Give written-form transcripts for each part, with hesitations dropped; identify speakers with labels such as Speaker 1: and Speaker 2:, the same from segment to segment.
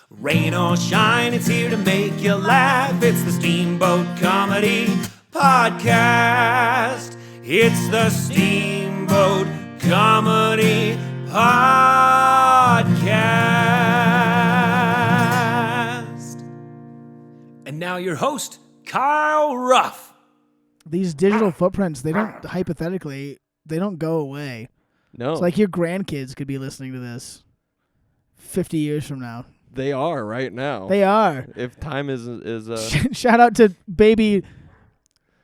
Speaker 1: Rain or shine, it's here to make you laugh. It's the Steamboat Comedy Podcast. It's the Steamboat Comedy Podcast. And now your host, Kyle Ruff.
Speaker 2: These digital footprints, they don't go away.
Speaker 3: No.
Speaker 2: It's like your grandkids could be listening to this 50 years from now.
Speaker 3: They are right now.
Speaker 2: They are.
Speaker 3: If time is
Speaker 2: Shout out to baby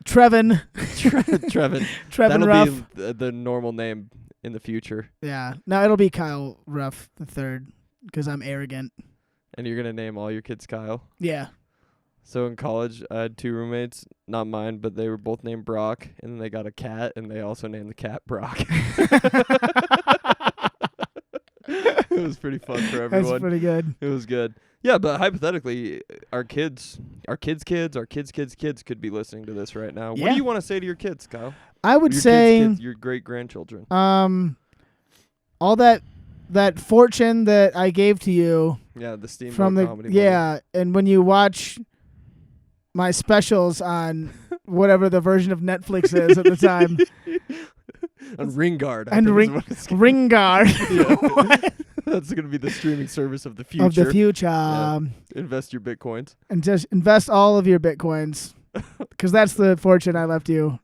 Speaker 2: Trevin.
Speaker 3: Trevin.
Speaker 2: Trevin
Speaker 3: That'll
Speaker 2: Ruff.
Speaker 3: be the normal name in the future.
Speaker 2: Yeah. No, it'll be Kyle Ruff the third because I'm arrogant.
Speaker 3: And you're going to name all your kids Kyle?
Speaker 2: Yeah.
Speaker 3: So in college, I had two roommates, not mine, but they were both named Brock, and then they got a cat, and they also named the cat Brock. It was pretty fun for everyone.
Speaker 2: That's pretty good.
Speaker 3: It was good. Yeah, but hypothetically, our kids' kids could be listening to this right now.
Speaker 2: Yeah.
Speaker 3: What do you want to say to your kids, Kyle?
Speaker 2: I would
Speaker 3: Your
Speaker 2: say
Speaker 3: kids, your great-grandchildren.
Speaker 2: all that fortune that I gave to you
Speaker 3: Yeah, the Steamboat
Speaker 2: from the
Speaker 3: Comedy
Speaker 2: and when you watch my specials on whatever the version of Netflix is at the time.
Speaker 3: On Ringard.
Speaker 2: And Ringard.
Speaker 3: Yeah. That's going to be the streaming service of the future.
Speaker 2: Of the future.
Speaker 3: Yeah. Invest your Bitcoins.
Speaker 2: And just invest all of your Bitcoins. Because that's the fortune I left you.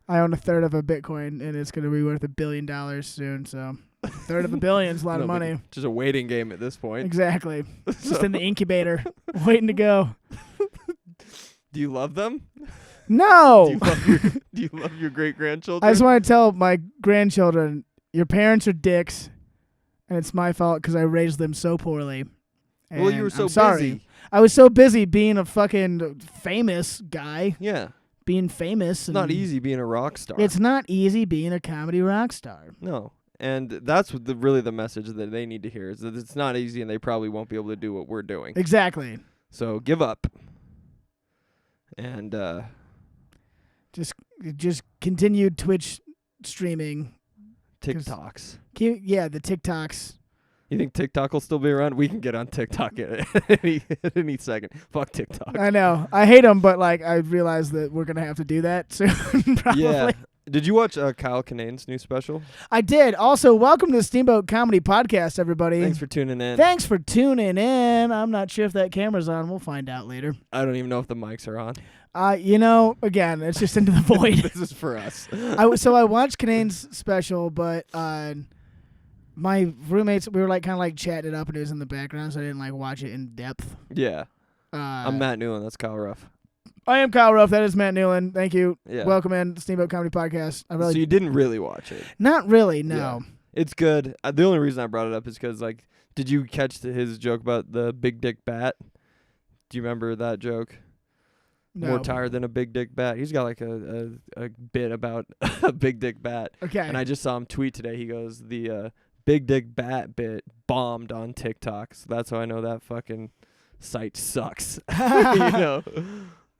Speaker 2: I own a third of a Bitcoin, and it's going to be worth $1 billion soon. So a third of $1 billion is a lot of money.
Speaker 3: Just a waiting game at this point.
Speaker 2: Exactly. Just in the incubator, waiting to go.
Speaker 3: Do you love them?
Speaker 2: No.
Speaker 3: Do you love your great-grandchildren?
Speaker 2: I just want to tell my grandchildren, your parents are dicks, and it's my fault because I raised them so poorly. And
Speaker 3: well, you were so
Speaker 2: I'm sorry.
Speaker 3: busy.
Speaker 2: I was so busy being a fucking famous guy.
Speaker 3: Yeah.
Speaker 2: Being famous.
Speaker 3: It's not easy being a rock star.
Speaker 2: It's not easy being a comedy rock star.
Speaker 3: No. And that's what really the message that they need to hear is that it's not easy and they probably won't be able to do what we're doing.
Speaker 2: Exactly.
Speaker 3: So give up. And
Speaker 2: just continue Twitch streaming.
Speaker 3: TikToks.
Speaker 2: Yeah, the TikToks.
Speaker 3: You think TikTok will still be around? We can get on TikTok at any second. Fuck TikTok.
Speaker 2: I know. I hate them, but like I realize that we're gonna have to do that soon. Probably.
Speaker 3: Yeah. Did you watch Kyle Kinane's new special?
Speaker 2: I did. Also, welcome to the Steamboat Comedy Podcast, everybody.
Speaker 3: Thanks for tuning in.
Speaker 2: Thanks for tuning in. I'm not sure if that camera's on. We'll find out later.
Speaker 3: I don't even know if the mics are on.
Speaker 2: Again, it's just into the void.
Speaker 3: This is for us.
Speaker 2: So I watched Kinane's special, but my roommates, we were like kind of like chatting it up, and it was in the background, so I didn't like watch it in depth.
Speaker 3: Yeah. I'm Matt Newland. That's Kyle Ruff.
Speaker 2: I am Kyle Ruff. That is Matt Newland. Thank you.
Speaker 3: Yeah.
Speaker 2: Welcome in Steamboat Comedy Podcast.
Speaker 3: So you didn't really watch it?
Speaker 2: Not really, no.
Speaker 3: Yeah. It's good. The only reason I brought it up is because, like, did you catch his joke about the big dick bat? Do you remember that joke?
Speaker 2: No.
Speaker 3: More tired than a big dick bat. He's got like a bit about a big dick bat.
Speaker 2: Okay.
Speaker 3: And I just saw him tweet today. He goes, the big dick bat bit bombed on TikTok. So that's how I know that fucking site sucks. You know?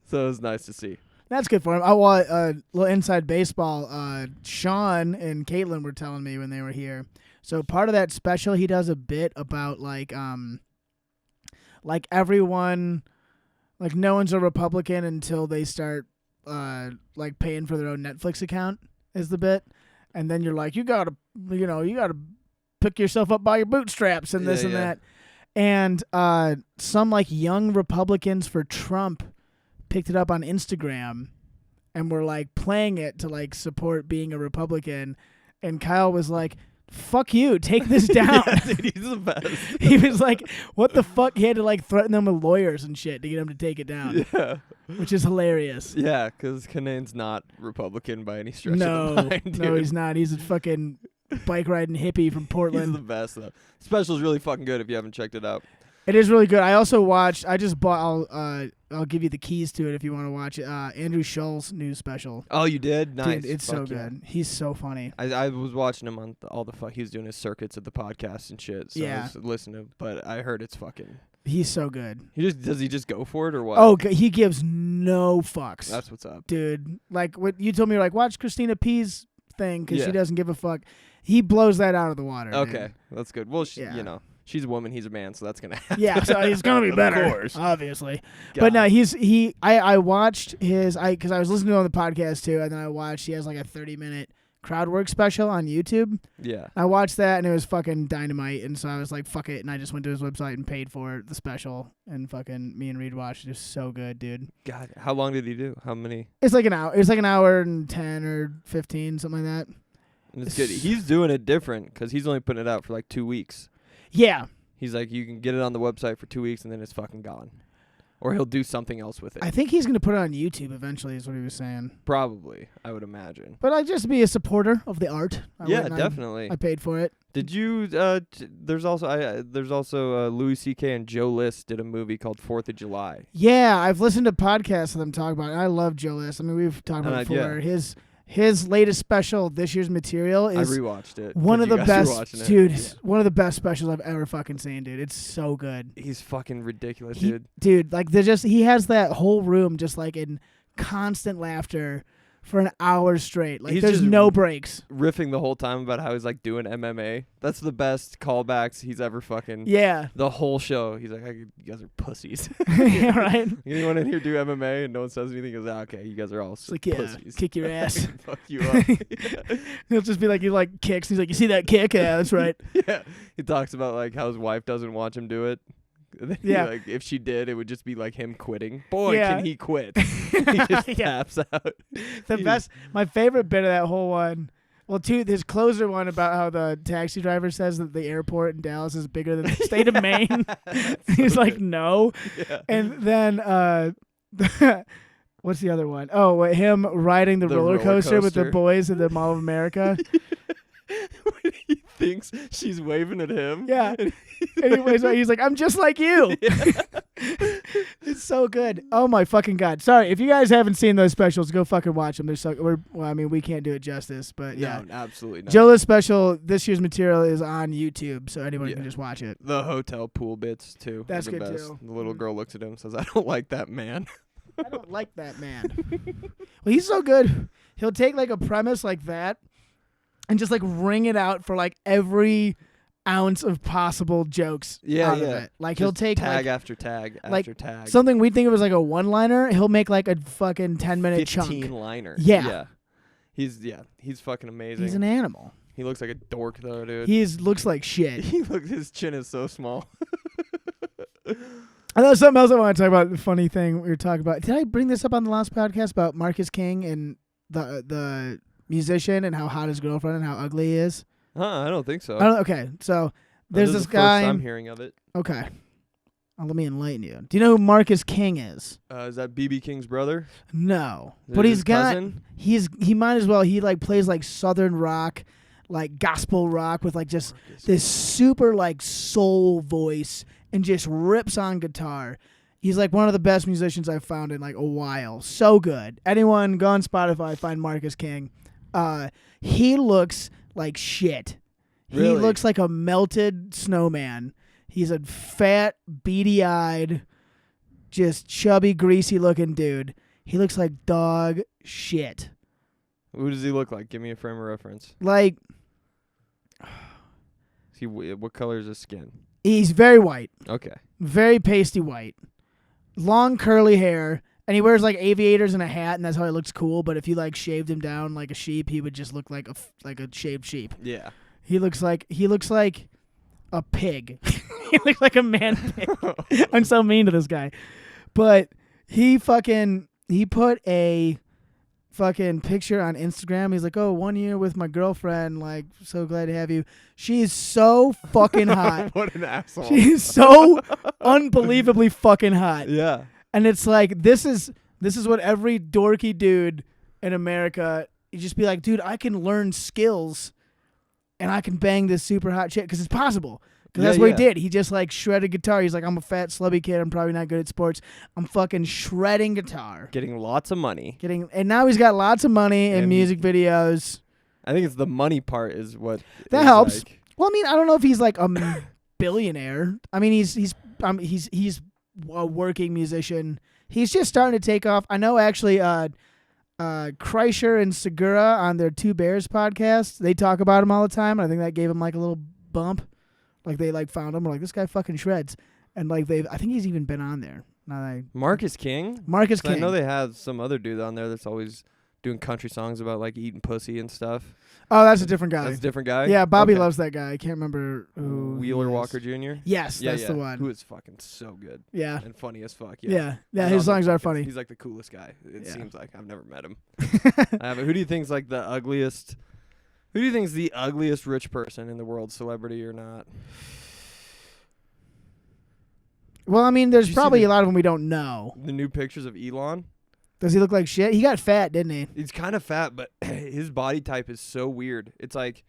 Speaker 3: So it was nice to see.
Speaker 2: That's good for him. I want a little inside baseball. Sean and Caitlin were telling me when they were here. So part of that special, he does a bit about like everyone, like no one's a Republican until they start like paying for their own Netflix account is the bit, and then you're like you gotta pick yourself up by your bootstraps and this and that, and some like young Republicans for Trump picked it up on Instagram and were like playing it to like support being a Republican, and Kyle was like, fuck you, take this down.
Speaker 3: Yeah, dude, he's the best.
Speaker 2: He was like, what the fuck? He had to like threaten them with lawyers and shit to get them to take it down.
Speaker 3: Yeah.
Speaker 2: Which is hilarious.
Speaker 3: Yeah, because Kinane's not Republican by any stretch
Speaker 2: No,
Speaker 3: of the mind.
Speaker 2: no, he's not. He's a fucking bike riding hippie from Portland.
Speaker 3: He's the best, though. Special's really fucking good if you haven't checked it out.
Speaker 2: It is really good. I also watched. I just bought. I'll give you the keys to it if you want to watch it. Andrew Schul's new special.
Speaker 3: Oh, you did? Nice.
Speaker 2: Dude, it's
Speaker 3: Fuck
Speaker 2: so good. He's so funny.
Speaker 3: I was watching him on all the fuck. He was doing his circuits at the podcast and shit. So
Speaker 2: Yeah.
Speaker 3: I was listening, but I heard it's fucking.
Speaker 2: He's so good.
Speaker 3: Does he just go for it or what?
Speaker 2: Oh, he gives no fucks.
Speaker 3: That's what's up,
Speaker 2: dude. Like what you told me, you're like watch Christina P's thing because
Speaker 3: Yeah.
Speaker 2: she doesn't give a fuck. He blows that out of the water.
Speaker 3: Okay,
Speaker 2: dude.
Speaker 3: that's good. Well,
Speaker 2: Yeah.
Speaker 3: you know, She's a woman, he's a man, so that's gonna happen.
Speaker 2: Yeah, so he's gonna be
Speaker 3: Of
Speaker 2: better,
Speaker 3: course.
Speaker 2: obviously.
Speaker 3: God.
Speaker 2: But no, I watched his because I was listening to him on the podcast too, and then I watched he has like a 30-minute crowd work special on YouTube.
Speaker 3: Yeah.
Speaker 2: I watched that and it was fucking dynamite, and so I was like, fuck it, and I just went to his website and paid for the special, and fucking me and Reed watched it. It was so good, dude.
Speaker 3: God, how long did he do? How many?
Speaker 2: It's like an hour. It's like an hour and 10 or 15, something like that.
Speaker 3: And it's good. He's doing it different because he's only putting it out for like 2 weeks.
Speaker 2: Yeah.
Speaker 3: He's like, you can get it on the website for 2 weeks and then it's fucking gone. Or he'll do something else with it.
Speaker 2: I think he's going to put it on YouTube eventually is what he was saying.
Speaker 3: Probably, I would imagine.
Speaker 2: But I just be a supporter of the art.
Speaker 3: Yeah, definitely.
Speaker 2: I paid for it.
Speaker 3: Did you? There's also Louis C.K. and Joe List did a movie called 4th of July.
Speaker 2: Yeah, I've listened to podcasts of them talk about it. I love Joe List. I mean, we've talked about it before.
Speaker 3: Yeah.
Speaker 2: His latest special, This Year's Material, is
Speaker 3: I rewatched it.
Speaker 2: one of the best, dude.
Speaker 3: Yeah.
Speaker 2: One of the best specials I've ever fucking seen, dude. It's so good.
Speaker 3: He's fucking ridiculous, dude.
Speaker 2: Dude, like he has that whole room just like in constant laughter for an hour straight. Like
Speaker 3: He's
Speaker 2: there's
Speaker 3: just
Speaker 2: no breaks.
Speaker 3: Riffing the whole time about how he's like doing MMA. That's the best callbacks he's ever fucking.
Speaker 2: Yeah.
Speaker 3: The whole show, he's like, you guys are pussies.
Speaker 2: Yeah, right.
Speaker 3: Anyone in here do MMA and no one says anything? He goes, okay, you guys are all
Speaker 2: It's like, yeah,
Speaker 3: pussies.
Speaker 2: kick your ass.
Speaker 3: Fuck you up.
Speaker 2: He'll just be like, he like kicks. He's like, you see that kick? Yeah, that's right.
Speaker 3: Yeah. He talks about like how his wife doesn't watch him do it. And then
Speaker 2: Yeah.
Speaker 3: like if she did, it would just be like him quitting. Boy,
Speaker 2: Yeah.
Speaker 3: can he quit. He just
Speaker 2: Yeah.
Speaker 3: taps out.
Speaker 2: My favorite bit of that whole one. Well, his closer one about how the taxi driver says that the airport in Dallas is bigger than the state of Maine. He's like, no.
Speaker 3: Yeah.
Speaker 2: And then, what's the other one? Oh, him riding the roller coaster with the boys at the Mall of America.
Speaker 3: When he thinks she's waving at him.
Speaker 2: Yeah. Anyways, he's like, I'm just like you. It's so good. Oh my fucking God. Sorry. If you guys haven't seen those specials, go fucking watch them. They're so we can't do it justice, but yeah.
Speaker 3: No, absolutely not.
Speaker 2: Jola's special, This Year's Material, is on YouTube, so anyone can just watch it.
Speaker 3: The hotel pool bits too.
Speaker 2: That's
Speaker 3: are the
Speaker 2: good
Speaker 3: best.
Speaker 2: too.
Speaker 3: The little girl looks at him and says, I don't like that man.
Speaker 2: I don't like that man. Well, he's so good. He'll take like a premise like that and just like wring it out for like every ounce of possible jokes out of it. Like he'll take
Speaker 3: tag
Speaker 2: like,
Speaker 3: after tag
Speaker 2: like
Speaker 3: after tag.
Speaker 2: something we think of as like a one-liner, he'll make like a fucking 10-minute
Speaker 3: 15
Speaker 2: chunk.
Speaker 3: liner.
Speaker 2: Yeah.
Speaker 3: He's fucking amazing.
Speaker 2: He's an animal.
Speaker 3: He looks like a dork though, dude.
Speaker 2: He looks like shit.
Speaker 3: His chin is so small.
Speaker 2: I know something else I want to talk about. The funny thing we were talking about. Did I bring this up on the last podcast about Marcus King and the musician and how hot his girlfriend and how ugly he is?
Speaker 3: I don't think so.
Speaker 2: Okay, so there's
Speaker 3: this
Speaker 2: this
Speaker 3: is the
Speaker 2: guy.
Speaker 3: First I'm hearing of it.
Speaker 2: Okay. Let me enlighten you. Do you know who Marcus King is?
Speaker 3: Is that BB King's brother?
Speaker 2: No.
Speaker 3: Is
Speaker 2: But
Speaker 3: it
Speaker 2: he's
Speaker 3: his
Speaker 2: got
Speaker 3: cousin?
Speaker 2: he might as well. He like plays like southern rock, like gospel rock with like just this super like soul voice and just rips on guitar. He's like one of the best musicians I've found in like a while. So good. Anyone go on Spotify, find Marcus King. He looks like shit.
Speaker 3: Really?
Speaker 2: He looks like a melted snowman. He's a fat, beady-eyed, just chubby, greasy-looking dude. He looks like dog shit.
Speaker 3: Who does he look like? Give me a frame of reference.
Speaker 2: Like,
Speaker 3: What color is his skin?
Speaker 2: he's very white.
Speaker 3: Okay.
Speaker 2: Very pasty white. Long curly hair. And he wears like aviators and a hat, and that's how he looks cool. But if you like shaved him down like a sheep, he would just look like a shaved sheep.
Speaker 3: Yeah.
Speaker 2: He looks like a pig. He looks like a man pig. I'm so mean to this guy. But he put a fucking picture on Instagram. He's like, "Oh, 1 year with my girlfriend. Like, so glad to have you." She's so fucking hot.
Speaker 3: What an asshole.
Speaker 2: She's so unbelievably fucking hot.
Speaker 3: Yeah.
Speaker 2: And it's like this is what every dorky dude in America, you just be like, dude, I can learn skills and I can bang this super hot chick because it's possible. Because that's what he did. He just like shredded guitar. He's like, I'm a fat slubby kid. I'm probably not good at sports. I'm fucking shredding guitar.
Speaker 3: Getting lots of money.
Speaker 2: And now he's got lots of money and music videos.
Speaker 3: I think it's the money part is what
Speaker 2: That
Speaker 3: is
Speaker 2: helps.
Speaker 3: like.
Speaker 2: Well, I mean, I don't know if he's like a billionaire. I mean, he's a working musician. He's just starting to take off. I know actually Kreischer and Segura on their Two Bears podcast, they talk about him all the time. I think that gave him like a little bump Like they like found him. We're like, this guy fucking shreds. And like I think he's even been on there.
Speaker 3: Marcus King?
Speaker 2: Marcus
Speaker 3: 'Cause
Speaker 2: King.
Speaker 3: I know they have some other dude on there that's always doing country songs about like eating pussy and stuff.
Speaker 2: Oh, that's a different guy.
Speaker 3: That's a different guy?
Speaker 2: Yeah, Bobby
Speaker 3: Okay.
Speaker 2: loves that guy. I can't remember who.
Speaker 3: Wheeler
Speaker 2: he is.
Speaker 3: Walker Jr.?
Speaker 2: Yes, that's the
Speaker 3: Who
Speaker 2: one.
Speaker 3: is fucking so good
Speaker 2: Yeah.
Speaker 3: and funny as fuck.
Speaker 2: Yeah.
Speaker 3: I
Speaker 2: His
Speaker 3: love
Speaker 2: songs
Speaker 3: him.
Speaker 2: are funny.
Speaker 3: He's like the coolest guy. It
Speaker 2: Yeah.
Speaker 3: seems like. I've never met him. I haven't. Who do you think's like the ugliest? Who do you think's the ugliest rich person in the world, celebrity or not?
Speaker 2: Well, I mean,
Speaker 3: Did
Speaker 2: there's
Speaker 3: you see
Speaker 2: probably
Speaker 3: the-
Speaker 2: a lot of them we don't know.
Speaker 3: The new pictures of Elon?
Speaker 2: Does he look like shit? He got fat, didn't he?
Speaker 3: He's kind of fat, but his body type is so weird. It's like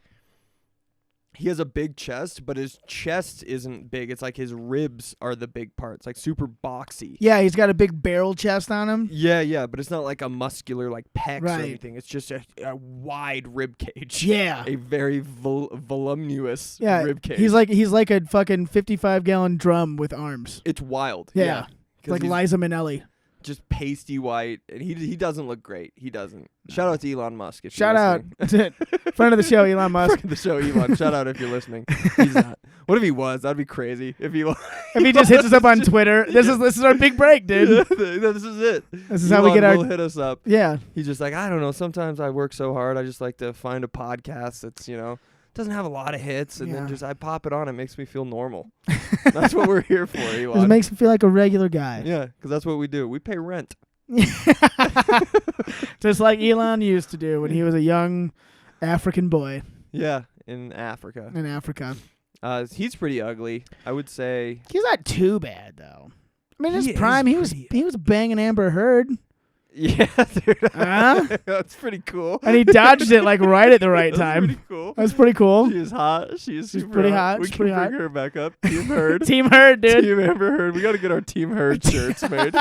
Speaker 3: he has a big chest, but his chest isn't big. It's like his ribs are the big parts, like super boxy.
Speaker 2: Yeah, he's got a big barrel chest on him.
Speaker 3: Yeah, but it's not like a muscular like pecs
Speaker 2: Right.
Speaker 3: or anything. It's just a wide rib cage.
Speaker 2: Yeah.
Speaker 3: A very voluminous
Speaker 2: Yeah.
Speaker 3: rib cage.
Speaker 2: He's like a fucking 55-gallon drum with arms.
Speaker 3: It's wild.
Speaker 2: Yeah.
Speaker 3: 'Cause
Speaker 2: Like
Speaker 3: he's
Speaker 2: Liza Minnelli.
Speaker 3: just pasty white, and he doesn't look great. He doesn't. Shout out to Elon Musk. If
Speaker 2: Shout
Speaker 3: you're
Speaker 2: out
Speaker 3: listening.
Speaker 2: to friend of the show, Elon Musk.
Speaker 3: Friend of the show, Elon. Shout out if you're listening. He's not. What if he was? That'd be crazy. If Elon.
Speaker 2: If he just hits us up on Twitter, this is our big break, dude.
Speaker 3: This is it.
Speaker 2: This is how we get our.
Speaker 3: Will hit us up.
Speaker 2: Yeah.
Speaker 3: He's just like, I don't know. Sometimes I work so hard. I just like to find a podcast that's doesn't have a lot of hits, and then
Speaker 2: Yeah.
Speaker 3: just I pop it on. It makes me feel normal. That's what we're here for, Elon.
Speaker 2: This makes me feel like a regular guy.
Speaker 3: Yeah, because that's what we do. We pay rent.
Speaker 2: Just like Elon used to do when he was a young African boy
Speaker 3: Yeah, in Africa.
Speaker 2: in Africa.
Speaker 3: He's pretty ugly. I would say.
Speaker 2: He's not too bad though. I mean, in
Speaker 3: He
Speaker 2: his
Speaker 3: is
Speaker 2: prime, he
Speaker 3: pretty-
Speaker 2: was banging Amber Heard,
Speaker 3: Yeah, dude.
Speaker 2: Huh?
Speaker 3: That's pretty cool.
Speaker 2: and he dodged it like right at the right
Speaker 3: That's
Speaker 2: time.
Speaker 3: pretty cool.
Speaker 2: That's pretty cool.
Speaker 3: She is hot. She is super
Speaker 2: pretty hot.
Speaker 3: We
Speaker 2: She's
Speaker 3: can
Speaker 2: pretty
Speaker 3: bring
Speaker 2: hot.
Speaker 3: her back up. Team Heard.
Speaker 2: Team Heard, dude.
Speaker 3: Team Amber Heard. We got to get our Team Heard shirts made.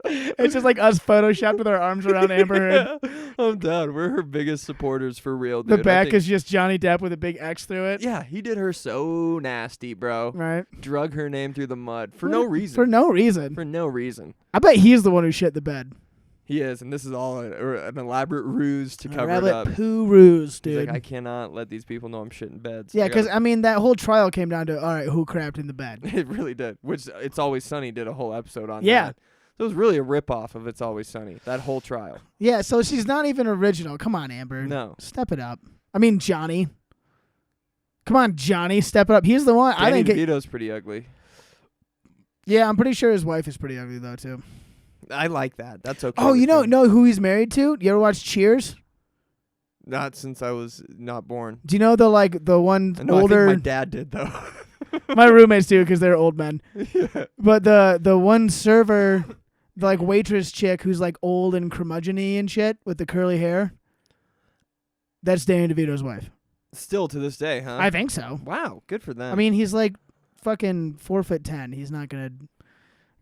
Speaker 2: It's just like us photoshopped with our arms around Amber Heard.
Speaker 3: Yeah, I'm down. We're her biggest supporters for real, dude.
Speaker 2: The
Speaker 3: I
Speaker 2: back
Speaker 3: think-
Speaker 2: is just Johnny Depp with a big X through it.
Speaker 3: Yeah, he did her so nasty, bro.
Speaker 2: Right.
Speaker 3: Drug her name through the mud for no reason.
Speaker 2: For no reason.
Speaker 3: For no reason.
Speaker 2: I bet he's the one who shit the bed.
Speaker 3: He is, and this is all an elaborate ruse to cover it
Speaker 2: Rabbit
Speaker 3: up.
Speaker 2: poo ruse,
Speaker 3: He's
Speaker 2: dude.
Speaker 3: like, I cannot let these people know I'm shitting beds.
Speaker 2: Yeah,
Speaker 3: I
Speaker 2: because
Speaker 3: gotta-
Speaker 2: I mean that whole trial came down to all right, who crapped in the bed?
Speaker 3: it really did. Which It's Always Sunny did a whole episode on
Speaker 2: Yeah.
Speaker 3: that. So it was really a ripoff of It's Always Sunny, that whole trial.
Speaker 2: Yeah, so she's not even original. Come on, Amber.
Speaker 3: No.
Speaker 2: Step it up. I mean Johnny. Come on, Johnny, step it up. He's the one.
Speaker 3: Danny
Speaker 2: I think.
Speaker 3: DeVito's pretty ugly.
Speaker 2: Yeah, I'm pretty sure his wife is pretty ugly though too.
Speaker 3: I like that. That's okay.
Speaker 2: Oh,
Speaker 3: with
Speaker 2: you
Speaker 3: me.
Speaker 2: know who he's married to? You ever watch Cheers?
Speaker 3: Not since I was not born.
Speaker 2: Do you know the one
Speaker 3: I know,
Speaker 2: older?
Speaker 3: I think my dad did, though.
Speaker 2: My roommates do because they're old men.
Speaker 3: Yeah.
Speaker 2: But the one server, the like waitress chick who's like old and curmudgeon-y and shit with the curly hair. That's Danny DeVito's wife.
Speaker 3: Still to this day, huh?
Speaker 2: I think so.
Speaker 3: Wow, good for them.
Speaker 2: I mean, he's like fucking 4'10". He's not gonna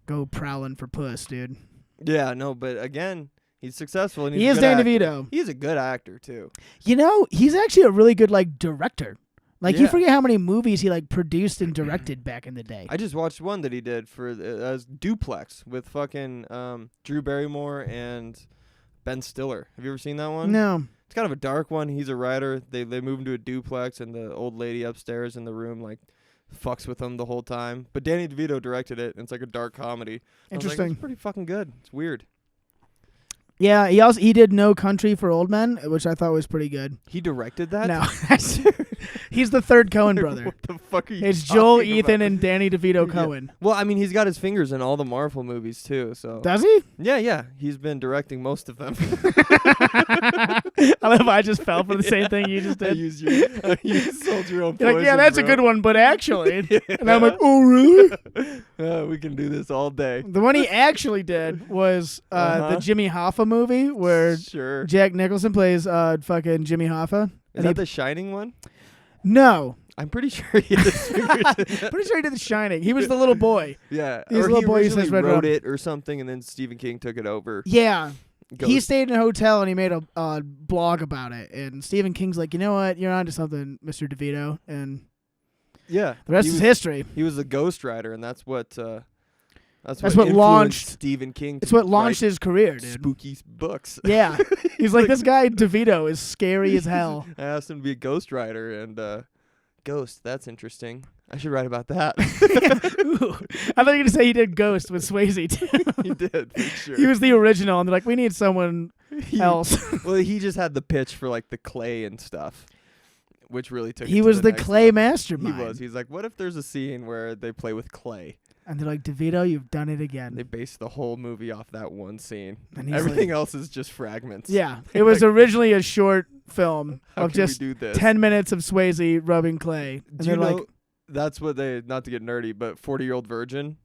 Speaker 2: go prowling for puss, dude.
Speaker 3: yeah, no, but again, he's successful. And he's
Speaker 2: He
Speaker 3: a
Speaker 2: is
Speaker 3: good
Speaker 2: Danny
Speaker 3: actor.
Speaker 2: DeVito.
Speaker 3: He's a good actor, too.
Speaker 2: You know, he's actually a really good like director. Like you
Speaker 3: Yeah.
Speaker 2: forget how many movies he like produced and directed back in the day.
Speaker 3: I just watched one that he did for Duplex with fucking Drew Barrymore and Ben Stiller. Have you ever seen that one?
Speaker 2: No.
Speaker 3: It's kind of a dark one. He's a writer. They move into a duplex, and the old lady upstairs in the room like fucks with him the whole time. But Danny DeVito directed it, and it's like a dark comedy. I was like,
Speaker 2: Interesting.
Speaker 3: it's pretty fucking good. It's weird.
Speaker 2: Yeah, he did No Country for Old Men, which I thought was pretty good.
Speaker 3: He directed that?
Speaker 2: No, he's the third Coen brother.
Speaker 3: What the fuck are you
Speaker 2: It's Joel,
Speaker 3: talking
Speaker 2: Ethan,
Speaker 3: about?
Speaker 2: and Danny DeVito
Speaker 3: Yeah.
Speaker 2: Coen.
Speaker 3: Well, I mean, he's got his fingers in all the Marvel movies, too. So
Speaker 2: Does he?
Speaker 3: Yeah. He's been directing most of them.
Speaker 2: I love I just fell for the same thing you just did.
Speaker 3: You sold your own
Speaker 2: You're like, yeah,
Speaker 3: poison,
Speaker 2: that's a
Speaker 3: bro.
Speaker 2: good one, but actually. And I'm like, oh, really?
Speaker 3: We can do this all day.
Speaker 2: The one he actually did was the Jimmy Hoffa movie where
Speaker 3: Sure.
Speaker 2: Jack Nicholson plays fucking Jimmy Hoffa.
Speaker 3: Is
Speaker 2: And
Speaker 3: that
Speaker 2: he-
Speaker 3: the Shining one?
Speaker 2: No.
Speaker 3: I'm pretty sure he had his fingers in that.
Speaker 2: Pretty sure he did The Shining. He was the little boy.
Speaker 3: Yeah.
Speaker 2: He's a
Speaker 3: Or
Speaker 2: little
Speaker 3: he
Speaker 2: boy who
Speaker 3: originally
Speaker 2: says Red
Speaker 3: wrote
Speaker 2: Rum.
Speaker 3: it or something, and then Stephen King took it over.
Speaker 2: Yeah. He
Speaker 3: Ghost.
Speaker 2: stayed in a hotel and he made a blog about it. And Stephen King's like, you know what? You're onto something, Mr. DeVito. And
Speaker 3: Yeah.
Speaker 2: the rest
Speaker 3: he
Speaker 2: is
Speaker 3: was,
Speaker 2: history.
Speaker 3: He was a ghostwriter, and that's what
Speaker 2: what
Speaker 3: influenced
Speaker 2: launched-
Speaker 3: Stephen King.
Speaker 2: It's
Speaker 3: to
Speaker 2: what launched
Speaker 3: write
Speaker 2: his career, dude.
Speaker 3: spooky books.
Speaker 2: Yeah. He's like, this guy DeVito is scary as hell.
Speaker 3: I asked him to be a ghostwriter, and Ghost. That's interesting. I should write about that.
Speaker 2: Ooh. I thought you were going to say he did Ghost with Swayze, too.
Speaker 3: He did, for sure.
Speaker 2: He was the original, and they're like, we need someone else.
Speaker 3: Well, he just had the pitch for like the clay and stuff, which really took.
Speaker 2: He
Speaker 3: it to
Speaker 2: was the
Speaker 3: next
Speaker 2: clay
Speaker 3: level.
Speaker 2: mastermind.
Speaker 3: He was. He's like, what if there's a scene where they play with clay?
Speaker 2: And they're like, DeVito, you've done it again.
Speaker 3: They based the whole movie off that one scene.
Speaker 2: And he's
Speaker 3: Everything
Speaker 2: like,
Speaker 3: else is just fragments.
Speaker 2: yeah, it was originally a short film
Speaker 3: How
Speaker 2: of
Speaker 3: can we
Speaker 2: just
Speaker 3: do this?
Speaker 2: 10 minutes of Swayze rubbing clay. And
Speaker 3: Do you
Speaker 2: they're
Speaker 3: know
Speaker 2: like,
Speaker 3: that's what they, not to get nerdy, but 40-Year-Old Virgin.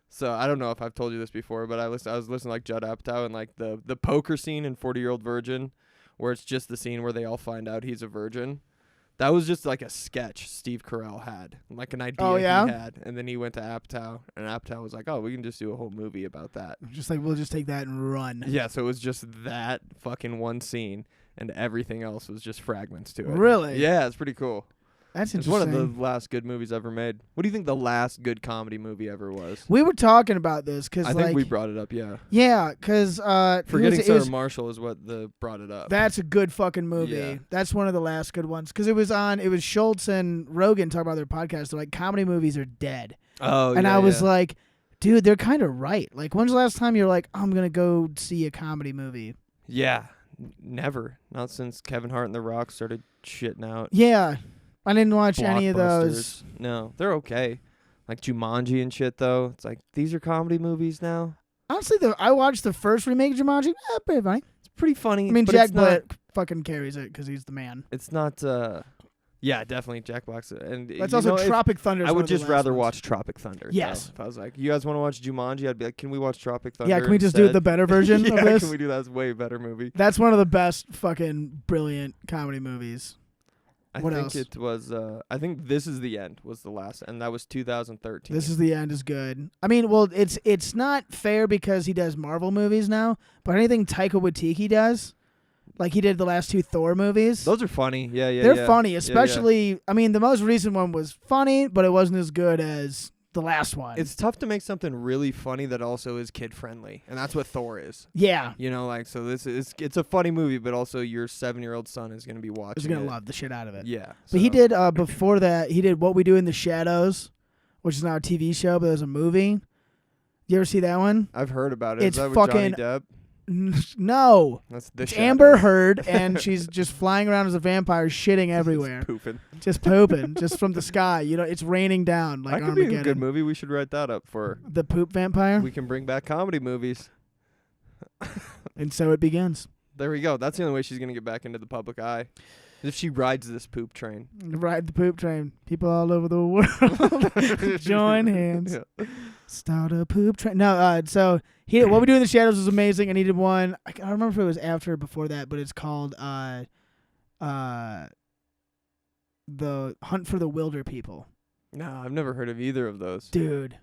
Speaker 3: So I don't know if I've told you this before, but I was listening to like Judd Apatow and like the poker scene in 40-Year-Old Virgin, where it's just the scene where they all find out he's a virgin. That was just like a sketch Steve Carell had, like an idea he had, and then he went to Apatow, and Apatow was like, "Oh, we can just do a whole movie about that."
Speaker 2: just like, we'll just take that and run.
Speaker 3: Yeah, so it was just that fucking one scene, and everything else was just fragments to it.
Speaker 2: Really?
Speaker 3: Yeah, it's pretty cool.
Speaker 2: That's
Speaker 3: It's
Speaker 2: interesting.
Speaker 3: one of the last good movies ever made. What do you think the last good comedy movie ever was?
Speaker 2: We were talking about this because,
Speaker 3: I think we brought it up, yeah.
Speaker 2: yeah, because
Speaker 3: Forgetting Sarah Marshall is what brought it up.
Speaker 2: that's a good fucking movie.
Speaker 3: Yeah.
Speaker 2: That's one of the last good ones because it was Schultz and Rogan talking about their podcast. They're like, comedy movies are dead.
Speaker 3: Oh,
Speaker 2: And
Speaker 3: yeah,
Speaker 2: I was
Speaker 3: yeah.
Speaker 2: like, dude, they're kind of right. Like, when's the last time you're like, I'm going to go see a comedy movie?
Speaker 3: Yeah, never. Not since Kevin Hart and The Rock started shitting out.
Speaker 2: Yeah. I didn't watch any of those.
Speaker 3: Blockbusters. No, they're okay. Like Jumanji and shit, though. It's like, these are comedy movies now.
Speaker 2: Honestly, I watched the first remake of Jumanji. Pretty funny.
Speaker 3: It's pretty funny.
Speaker 2: I mean,
Speaker 3: but
Speaker 2: Jack
Speaker 3: it's not,
Speaker 2: Black fucking carries it because he's the man.
Speaker 3: It's not, yeah, definitely Jack Black's. And
Speaker 2: That's
Speaker 3: you
Speaker 2: also
Speaker 3: know,
Speaker 2: Tropic Thunder.
Speaker 3: I would just rather watch Tropic Thunder.
Speaker 2: Yes.
Speaker 3: though. If I was like, you guys want to watch Jumanji? I'd be like, can we watch Tropic Thunder?
Speaker 2: Yeah, can we just do
Speaker 3: instead?
Speaker 2: the better version
Speaker 3: yeah,
Speaker 2: of this?
Speaker 3: can we do that? It's a way better movie.
Speaker 2: That's one of the best fucking brilliant comedy movies.
Speaker 3: I
Speaker 2: What
Speaker 3: think
Speaker 2: else?
Speaker 3: it was. I think This Is the End was the last, and that was 2013.
Speaker 2: This Is the End is good. I mean, well, it's not fair because he does Marvel movies now, but anything Taika Waititi does, like he did the last two Thor movies,
Speaker 3: Those are funny. Yeah, yeah.
Speaker 2: they're
Speaker 3: yeah.
Speaker 2: funny.
Speaker 3: Yeah, yeah.
Speaker 2: Especially, I mean, the most recent one was funny, but it wasn't as good as the last one.
Speaker 3: It's tough to make something really funny that also is kid friendly, and that's what Thor is.
Speaker 2: yeah,
Speaker 3: You know, like so. It's a funny movie, but also your 7-year-old son is gonna be watching.
Speaker 2: he's gonna
Speaker 3: it.
Speaker 2: love the shit out of it.
Speaker 3: Yeah,
Speaker 2: But he
Speaker 3: so-
Speaker 2: did before that. He did What We Do in the Shadows, which is now a TV show, but it was a movie. You ever see that one?
Speaker 3: I've heard about it.
Speaker 2: It's
Speaker 3: Is that with Johnny
Speaker 2: fucking-
Speaker 3: Depp?
Speaker 2: No.
Speaker 3: That's the
Speaker 2: It's
Speaker 3: Shadows.
Speaker 2: Amber Heard, and she's just flying around as a vampire, shitting everywhere,
Speaker 3: Pooping.
Speaker 2: just pooping, just from the sky. You know, it's raining down like
Speaker 3: That could be a good
Speaker 2: Armageddon.
Speaker 3: movie. We should write that up for.
Speaker 2: The poop vampire,
Speaker 3: We can bring back comedy movies.
Speaker 2: and so it begins.
Speaker 3: There we go. That's the only way she's gonna get back into the public eye. If she rides this poop train.
Speaker 2: Ride the poop train. People all over the world join hands.
Speaker 3: Yeah.
Speaker 2: Start a poop train. No, so he did What We Do in the Shadows was amazing, and he did one. I don't remember if it was after or before that, but it's called The Hunt for the Wilder People.
Speaker 3: No, I've never heard of either of those.
Speaker 2: Dude,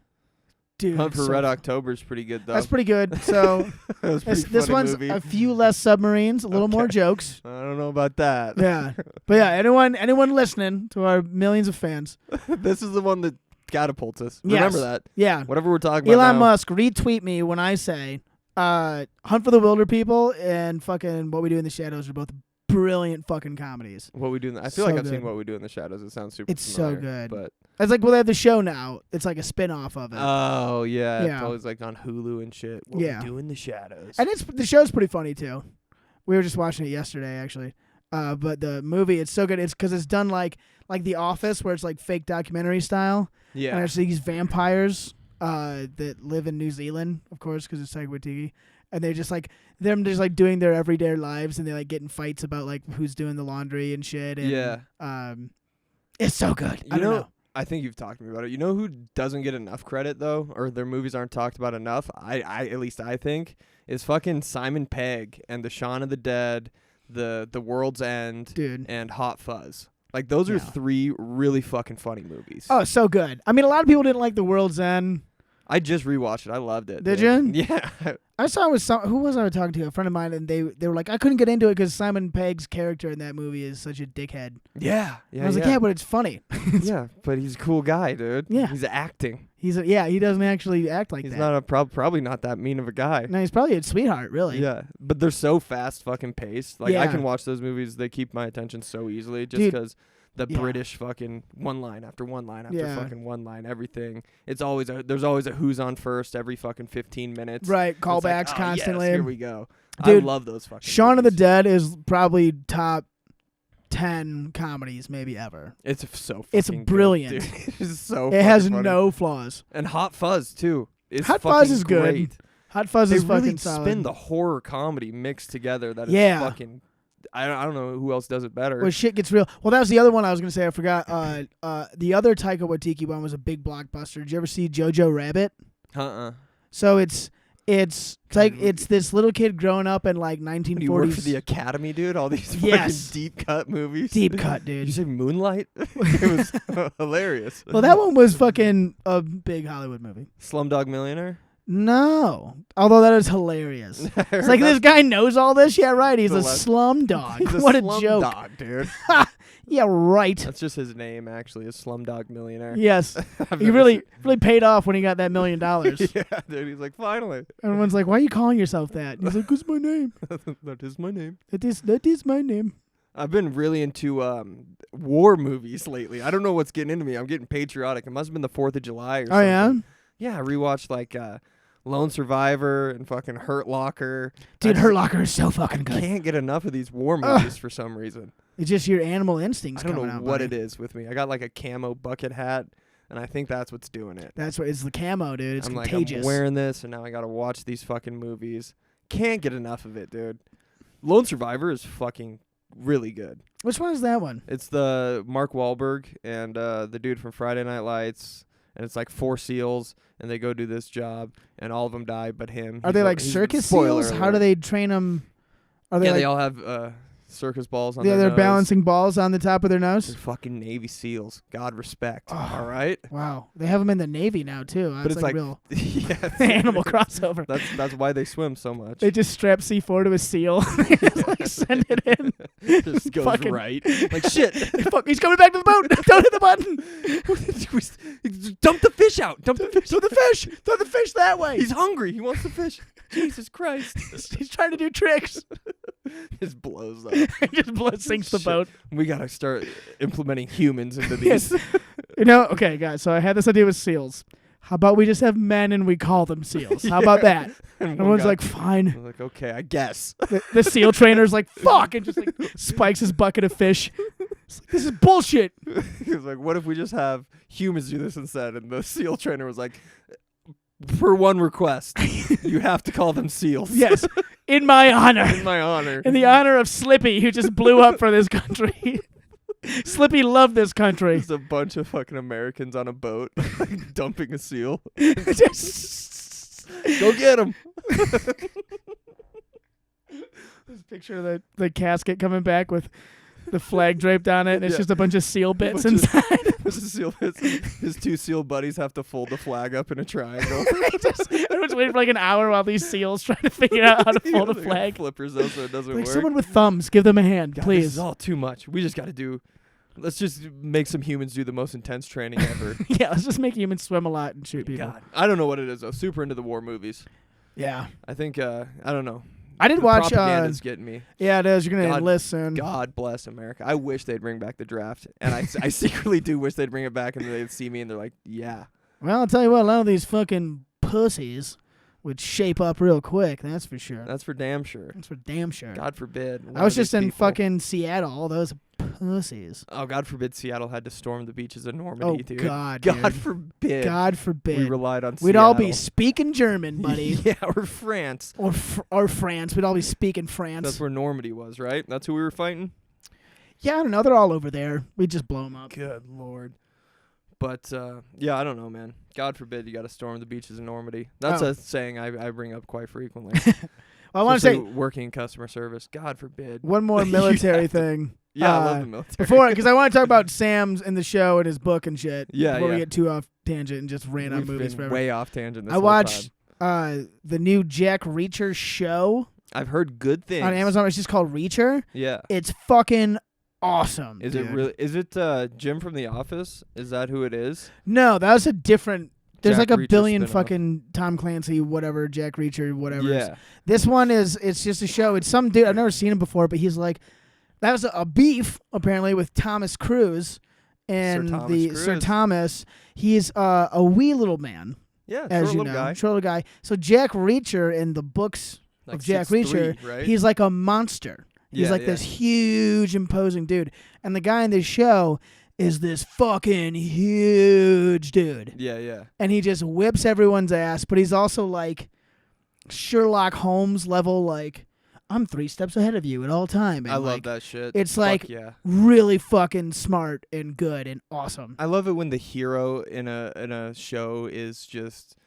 Speaker 3: Hunt for
Speaker 2: so
Speaker 3: Red October's pretty good though.
Speaker 2: That's pretty good. So
Speaker 3: That was a pretty
Speaker 2: this
Speaker 3: funny
Speaker 2: one's
Speaker 3: movie.
Speaker 2: a few less submarines, a little more
Speaker 3: Okay.
Speaker 2: jokes.
Speaker 3: I don't know about that.
Speaker 2: Yeah, but yeah, anyone listening to our millions of fans,
Speaker 3: This is the one that catapults us.
Speaker 2: Yes.
Speaker 3: Remember that.
Speaker 2: yeah.
Speaker 3: Whatever we're talking about
Speaker 2: Elon
Speaker 3: now.
Speaker 2: Musk, retweet me when I say Hunt for the Wilder People and fucking What We Do in the Shadows are both brilliant fucking comedies.
Speaker 3: What we do. I feel
Speaker 2: So
Speaker 3: like I've
Speaker 2: good.
Speaker 3: seen What We Do in the Shadows. It sounds super
Speaker 2: It's so
Speaker 3: familiar,
Speaker 2: good.
Speaker 3: But
Speaker 2: It's like, well, they have the show now. It's like a spin-off of it.
Speaker 3: oh yeah,
Speaker 2: Yeah.
Speaker 3: it's always like on Hulu and shit. What
Speaker 2: Yeah.
Speaker 3: We Do in the Shadows.
Speaker 2: And the show's pretty funny too. We were just watching it yesterday, actually. But the movie, it's so good. It's because it's done like The Office, where it's like fake documentary style. And
Speaker 3: yeah.
Speaker 2: there's these vampires that live in New Zealand, of course, because it's Taika Waititi. And they're just like doing their everyday lives, and they like get in fights about like who's doing the laundry and shit. And,
Speaker 3: Yeah.
Speaker 2: It's so good. I don't know.
Speaker 3: I think you've talked to me about it. You know who doesn't get enough credit though, or their movies aren't talked about enough? I at least I think is fucking Simon Pegg and the Shaun of the Dead, the World's End,
Speaker 2: Dude.
Speaker 3: and Hot Fuzz. Like those are
Speaker 2: Yeah.
Speaker 3: 3 really fucking funny movies.
Speaker 2: Oh, so good. I mean, a lot of people didn't like The World's End.
Speaker 3: I just rewatched it. I loved it.
Speaker 2: Did
Speaker 3: dude.
Speaker 2: you?
Speaker 3: Yeah.
Speaker 2: I saw it with who was I talking to? A friend of mine, and they were like, I couldn't get into it because Simon Pegg's character in that movie is such a dickhead.
Speaker 3: Yeah. Yeah.
Speaker 2: I was like, yeah, but it's funny.
Speaker 3: yeah, but he's a cool guy, dude.
Speaker 2: Yeah.
Speaker 3: He's acting.
Speaker 2: He doesn't actually act like
Speaker 3: He's
Speaker 2: that.
Speaker 3: not a probably not that mean of a guy.
Speaker 2: No, he's probably a sweetheart, really.
Speaker 3: Yeah, but they're so fast fucking paced. Like I
Speaker 2: Yeah.
Speaker 3: can watch those movies; they keep my attention so easily, just
Speaker 2: Dude.
Speaker 3: because the
Speaker 2: Yeah.
Speaker 3: British fucking one line after one line after
Speaker 2: Yeah.
Speaker 3: fucking one line, everything. It's always there's always a who's on first every fucking 15 minutes.
Speaker 2: Right,
Speaker 3: It's like,
Speaker 2: callbacks
Speaker 3: oh,
Speaker 2: constantly.
Speaker 3: Yes, here we go.
Speaker 2: Dude,
Speaker 3: I love those fucking
Speaker 2: Shaun of the
Speaker 3: movies.
Speaker 2: Dead is probably top 10 comedies maybe ever.
Speaker 3: It's so fucking
Speaker 2: It's
Speaker 3: good,
Speaker 2: brilliant.
Speaker 3: dude. It's so
Speaker 2: It has
Speaker 3: fucking funny.
Speaker 2: no flaws.
Speaker 3: And Hot Fuzz too. Is
Speaker 2: Hot Fuzz
Speaker 3: fucking
Speaker 2: is good.
Speaker 3: great.
Speaker 2: Hot Fuzz
Speaker 3: They
Speaker 2: is
Speaker 3: really
Speaker 2: fucking solid.
Speaker 3: spin the horror comedy mixed together. That is
Speaker 2: Yeah.
Speaker 3: fucking. I don't know who else does it better.
Speaker 2: When shit gets real. Well, that was the other one I was gonna say. I forgot. The other Taika Waititi one was a big blockbuster. Did you ever see Jojo Rabbit? So it's like it's this little kid growing up in like 1940s.
Speaker 3: You work for the Academy, dude. All these
Speaker 2: Yes.
Speaker 3: fucking deep cut movies.
Speaker 2: Deep cut,
Speaker 3: Did you
Speaker 2: dude.
Speaker 3: say Moonlight? It was hilarious.
Speaker 2: Well, that one was fucking a big Hollywood movie.
Speaker 3: Slumdog Millionaire.
Speaker 2: No, although that is hilarious. It's like this guy knows all this. Yeah, right. He's
Speaker 3: The
Speaker 2: a
Speaker 3: left-
Speaker 2: slum dog.
Speaker 3: He's
Speaker 2: What a
Speaker 3: slum
Speaker 2: joke.
Speaker 3: dog, dude.
Speaker 2: Yeah, right.
Speaker 3: That's just his name, actually. Is Slumdog Millionaire.
Speaker 2: Yes,
Speaker 3: I've
Speaker 2: he
Speaker 3: never
Speaker 2: really paid off when he got that $1 million.
Speaker 3: yeah, dude. He's like, finally.
Speaker 2: Everyone's like, "Why are you calling yourself that?" And he's like, "It's my name.
Speaker 3: That is my name.
Speaker 2: That is my name."
Speaker 3: I've been really into war movies lately. I don't know what's getting into me. I'm getting patriotic. It must have been the 4th of July or something.
Speaker 2: Oh yeah,
Speaker 3: Yeah, I rewatched like Lone Survivor and fucking Hurt Locker.
Speaker 2: dude,
Speaker 3: I
Speaker 2: Hurt
Speaker 3: just
Speaker 2: Locker is so fucking good.
Speaker 3: can't get enough of these war movies for some reason.
Speaker 2: It's just your animal instincts
Speaker 3: I don't
Speaker 2: coming
Speaker 3: know
Speaker 2: out.
Speaker 3: what
Speaker 2: buddy.
Speaker 3: it is with me. I got like a camo bucket hat, and I think that's what's doing it.
Speaker 2: That's what it's the camo, dude. It's
Speaker 3: I'm
Speaker 2: contagious.
Speaker 3: like, I'm wearing this, and now I got to watch these fucking movies. Can't get enough of it, dude. Lone Survivor is fucking really good.
Speaker 2: Which one is that one?
Speaker 3: It's the Mark Wahlberg and the dude from Friday Night Lights, and it's like 4 SEALs, and they go do this job, and all of them die but him.
Speaker 2: Are they like circus seals? How do they train them? Are they
Speaker 3: Yeah,
Speaker 2: like,
Speaker 3: they all have circus balls on
Speaker 2: yeah,
Speaker 3: their
Speaker 2: they're
Speaker 3: nose.
Speaker 2: balancing balls on the top of their
Speaker 3: They're
Speaker 2: nose.
Speaker 3: fucking Navy SEAls. God respect.
Speaker 2: Oh.
Speaker 3: All right?
Speaker 2: Wow, they have them in the Navy now too.
Speaker 3: But
Speaker 2: That's
Speaker 3: it's
Speaker 2: like
Speaker 3: like-
Speaker 2: real
Speaker 3: yeah.
Speaker 2: animal crossover.
Speaker 3: That's why they swim so much.
Speaker 2: They just strap C4 to a seal. They just like send it in.
Speaker 3: just goes
Speaker 2: Fucking-
Speaker 3: right. Like, shit.
Speaker 2: Fuck, he's coming back to the boat. Don't hit the button.
Speaker 3: Dump the fish out. Dump the fish.
Speaker 2: Throw the fish. Throw the fish that way.
Speaker 3: He's hungry. He wants the fish. Jesus Christ.
Speaker 2: He's trying to do tricks.
Speaker 3: Just blows up.
Speaker 2: Just sinks the
Speaker 3: Shit.
Speaker 2: boat.
Speaker 3: We got to start implementing humans into these.
Speaker 2: Yes. Okay, guys. So I had this idea with seals. How about we just have men and we call them seals? How about that?
Speaker 3: And one
Speaker 2: Everyone's
Speaker 3: guy-
Speaker 2: like, fine.
Speaker 3: I'm like, okay, I guess.
Speaker 2: The seal trainer's like, fuck, and just like spikes his bucket of fish. It's like, this is bullshit.
Speaker 3: He was like, what if we just have humans do this instead? And the SEAL trainer was like, for one request, you have to call them SEAls.
Speaker 2: Yes, in my honor.
Speaker 3: In my honor.
Speaker 2: In the honor of Slippy, who just blew up for this country. Slippy loved this country.
Speaker 3: There's a bunch of fucking Americans on a boat like, dumping a seal.
Speaker 2: Just
Speaker 3: Go get him.
Speaker 2: this picture of the casket coming back with the flag draped on it, and it's
Speaker 3: Yeah.
Speaker 2: just a bunch of seal bits
Speaker 3: Bunch of-
Speaker 2: inside.
Speaker 3: His 2 SEAL buddies have to fold the flag up in a triangle.
Speaker 2: Everyone's waiting for like an hour while these seals trying to figure out how to fold a
Speaker 3: They got
Speaker 2: flag.
Speaker 3: Flippers though, so it doesn't
Speaker 2: Like
Speaker 3: work.
Speaker 2: someone with thumbs, give them a hand,
Speaker 3: God, This
Speaker 2: please.
Speaker 3: is all too much. We just got to do. Let's just make some humans do the most intense training ever.
Speaker 2: Yeah, let's just make humans swim a lot and shoot people.
Speaker 3: God, I don't know what it is though. Super into the war movies.
Speaker 2: Yeah,
Speaker 3: I think I don't know.
Speaker 2: I did
Speaker 3: The
Speaker 2: watch.
Speaker 3: propaganda's getting me.
Speaker 2: Yeah, it is. You're gonna
Speaker 3: God-
Speaker 2: enlist soon.
Speaker 3: God bless America. I wish they'd bring back the draft, and I secretly do wish they'd bring it back, and they'd see me and they're like, yeah.
Speaker 2: Well, I'll tell you what. A lot of these fucking pussies would shape up real quick. That's for sure.
Speaker 3: That's for damn sure.
Speaker 2: That's for damn sure.
Speaker 3: God forbid.
Speaker 2: I was just in fucking Seattle. All those pussies.
Speaker 3: Oh, God forbid Seattle had to storm the beaches of
Speaker 2: Oh
Speaker 3: Normandy, dude.
Speaker 2: God,
Speaker 3: God
Speaker 2: dude.
Speaker 3: forbid.
Speaker 2: God
Speaker 3: We
Speaker 2: forbid.
Speaker 3: relied on
Speaker 2: We'd all be
Speaker 3: Seattle.
Speaker 2: speaking German, buddy,
Speaker 3: Yeah, or France.
Speaker 2: or France. We'd all be speaking France.
Speaker 3: That's where Normandy was, right? That's who we were fighting?
Speaker 2: Yeah, I don't know. They're all over there. We just blow them up.
Speaker 3: Good Lord. But, yeah, I don't know, man. God forbid you got to storm the beaches of Normandy. That's
Speaker 2: Oh.
Speaker 3: a saying I bring up quite frequently.
Speaker 2: Well, I want to say
Speaker 3: Especially working in customer service. God forbid.
Speaker 2: one more
Speaker 3: You
Speaker 2: military
Speaker 3: have to-
Speaker 2: thing.
Speaker 3: Yeah, I love the military.
Speaker 2: Before, because I want to talk about Sam's in the show and his book and shit.
Speaker 3: Yeah,
Speaker 2: Before we
Speaker 3: yeah.
Speaker 2: get too off tangent and just ran on
Speaker 3: We've
Speaker 2: movies
Speaker 3: been
Speaker 2: forever.
Speaker 3: way off tangent this
Speaker 2: I
Speaker 3: whole
Speaker 2: watched
Speaker 3: time.
Speaker 2: the new Jack Reacher show
Speaker 3: I've heard good things.
Speaker 2: on Amazon. It's just called Reacher.
Speaker 3: Yeah.
Speaker 2: It's fucking awesome.
Speaker 3: Is
Speaker 2: dude.
Speaker 3: it really? Is it Jim from The Office? Is that who it is?
Speaker 2: No, that was a different. There's
Speaker 3: Jack
Speaker 2: like a
Speaker 3: Reacher
Speaker 2: billion
Speaker 3: spin-off.
Speaker 2: fucking Tom Clancy, whatever, Jack Reacher, whatever.
Speaker 3: Yeah.
Speaker 2: This one is, it's just a show. It's some dude, I've never seen him before, but he's like that was a beef apparently with Thomas Cruise and Sir
Speaker 3: Cruise.
Speaker 2: Thomas. He's a wee little man,
Speaker 3: Yeah,
Speaker 2: as
Speaker 3: short
Speaker 2: you
Speaker 3: little
Speaker 2: know,
Speaker 3: guy.
Speaker 2: short little guy. So Jack Reacher in the books
Speaker 3: Like
Speaker 2: of Jack
Speaker 3: 6'3",
Speaker 2: Reacher,
Speaker 3: right?
Speaker 2: he's like a monster. He's
Speaker 3: Yeah,
Speaker 2: like
Speaker 3: yeah.
Speaker 2: this huge, imposing dude. And the guy in this show is this fucking huge dude.
Speaker 3: Yeah, yeah.
Speaker 2: And he just whips everyone's ass, but he's also like Sherlock Holmes level, like, I'm 3 steps ahead of you at all time. And
Speaker 3: I
Speaker 2: like,
Speaker 3: love that shit.
Speaker 2: it's
Speaker 3: Fuck
Speaker 2: like
Speaker 3: yeah.
Speaker 2: really fucking smart and good and awesome.
Speaker 3: I love it when the hero in a show is just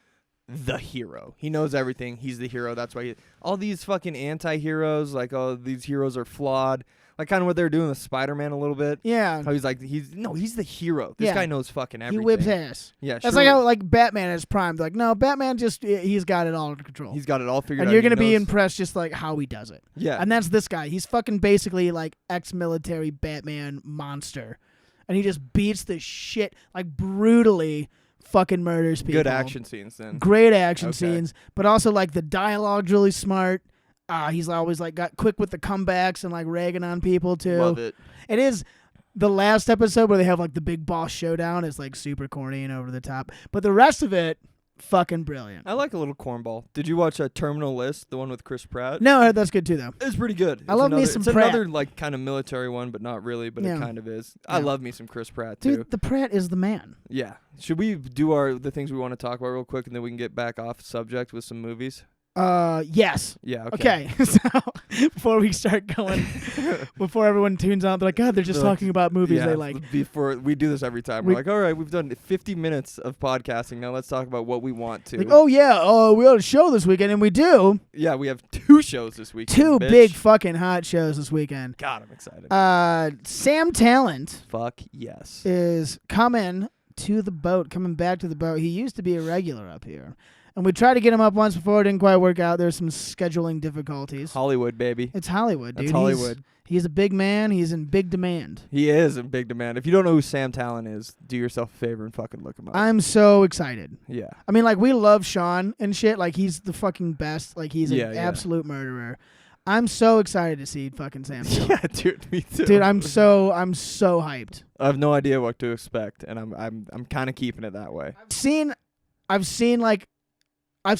Speaker 3: the hero. He knows everything. He's the hero. That's why all these fucking anti-heroes, like, oh, these heroes are flawed. Like kind of what they're doing with Spider-Man a little bit.
Speaker 2: Yeah.
Speaker 3: How he's the hero. This
Speaker 2: Yeah.
Speaker 3: guy knows fucking everything.
Speaker 2: He whips ass.
Speaker 3: Yeah,
Speaker 2: That's
Speaker 3: sure.
Speaker 2: like how like Batman is primed. Like, no, Batman he's got it all under control.
Speaker 3: He's got it all figured out.
Speaker 2: And you're
Speaker 3: He
Speaker 2: going to be
Speaker 3: knows-
Speaker 2: impressed just like how he does it.
Speaker 3: Yeah.
Speaker 2: And that's this guy. He's fucking basically like ex-military Batman monster. And he just beats the shit, like brutally fucking murders people.
Speaker 3: Good action scenes then.
Speaker 2: Great action
Speaker 3: Okay.
Speaker 2: scenes. But also like the dialogue's really smart. He's always like got quick with the comebacks and like ragging on people too.
Speaker 3: Love it.
Speaker 2: It is the last episode where they have like the big boss showdown is like super corny and over the top. But the rest of it, fucking brilliant.
Speaker 3: I like a little cornball. Did you watch Terminal List, the one with Chris Pratt?
Speaker 2: No, I heard that's good too though.
Speaker 3: It's pretty good.
Speaker 2: I love me some
Speaker 3: It's
Speaker 2: Pratt.
Speaker 3: another like kind of military one, but not really, but
Speaker 2: Yeah.
Speaker 3: it kind of is. I
Speaker 2: Yeah.
Speaker 3: love me some Chris Pratt too.
Speaker 2: Dude, the Pratt is the man.
Speaker 3: Yeah. Should we do the things we want to talk about real quick, and then we can get back off subject with some movies?
Speaker 2: Yes.
Speaker 3: Yeah.
Speaker 2: Okay. So before we start going, before everyone tunes out, they're like, God, they're just
Speaker 3: They're like,
Speaker 2: talking about movies
Speaker 3: yeah,
Speaker 2: they like.
Speaker 3: Before we do this every time, we're like, all right, we've done 50 minutes of podcasting. Now let's talk about what we want to.
Speaker 2: Like, oh yeah, we got a show this weekend, and we do.
Speaker 3: Yeah, we have 2 shows this week.
Speaker 2: Two big fucking hot shows this weekend.
Speaker 3: God, I'm excited.
Speaker 2: Sam Tallent
Speaker 3: Fuck yes.
Speaker 2: is coming back to the boat. He used to be a regular up here. And we tried to get him up once before, it didn't quite work out. There's some scheduling difficulties.
Speaker 3: Hollywood, baby.
Speaker 2: It's Hollywood, dude.
Speaker 3: That's Hollywood.
Speaker 2: He's a big man. He's in big demand.
Speaker 3: He is in big demand. If you don't know who Sam Tallent is, do yourself a favor and fucking look him up.
Speaker 2: I'm so excited.
Speaker 3: Yeah.
Speaker 2: I mean, like, we love Sean and shit. Like, he's the fucking best. Like, he's
Speaker 3: Yeah,
Speaker 2: an
Speaker 3: yeah.
Speaker 2: absolute murderer. I'm so excited to see fucking Sam Tallent.
Speaker 3: Yeah, dude, me too.
Speaker 2: Dude, I'm so hyped.
Speaker 3: I have no idea what to expect, and I'm kind of keeping it that way.
Speaker 2: I've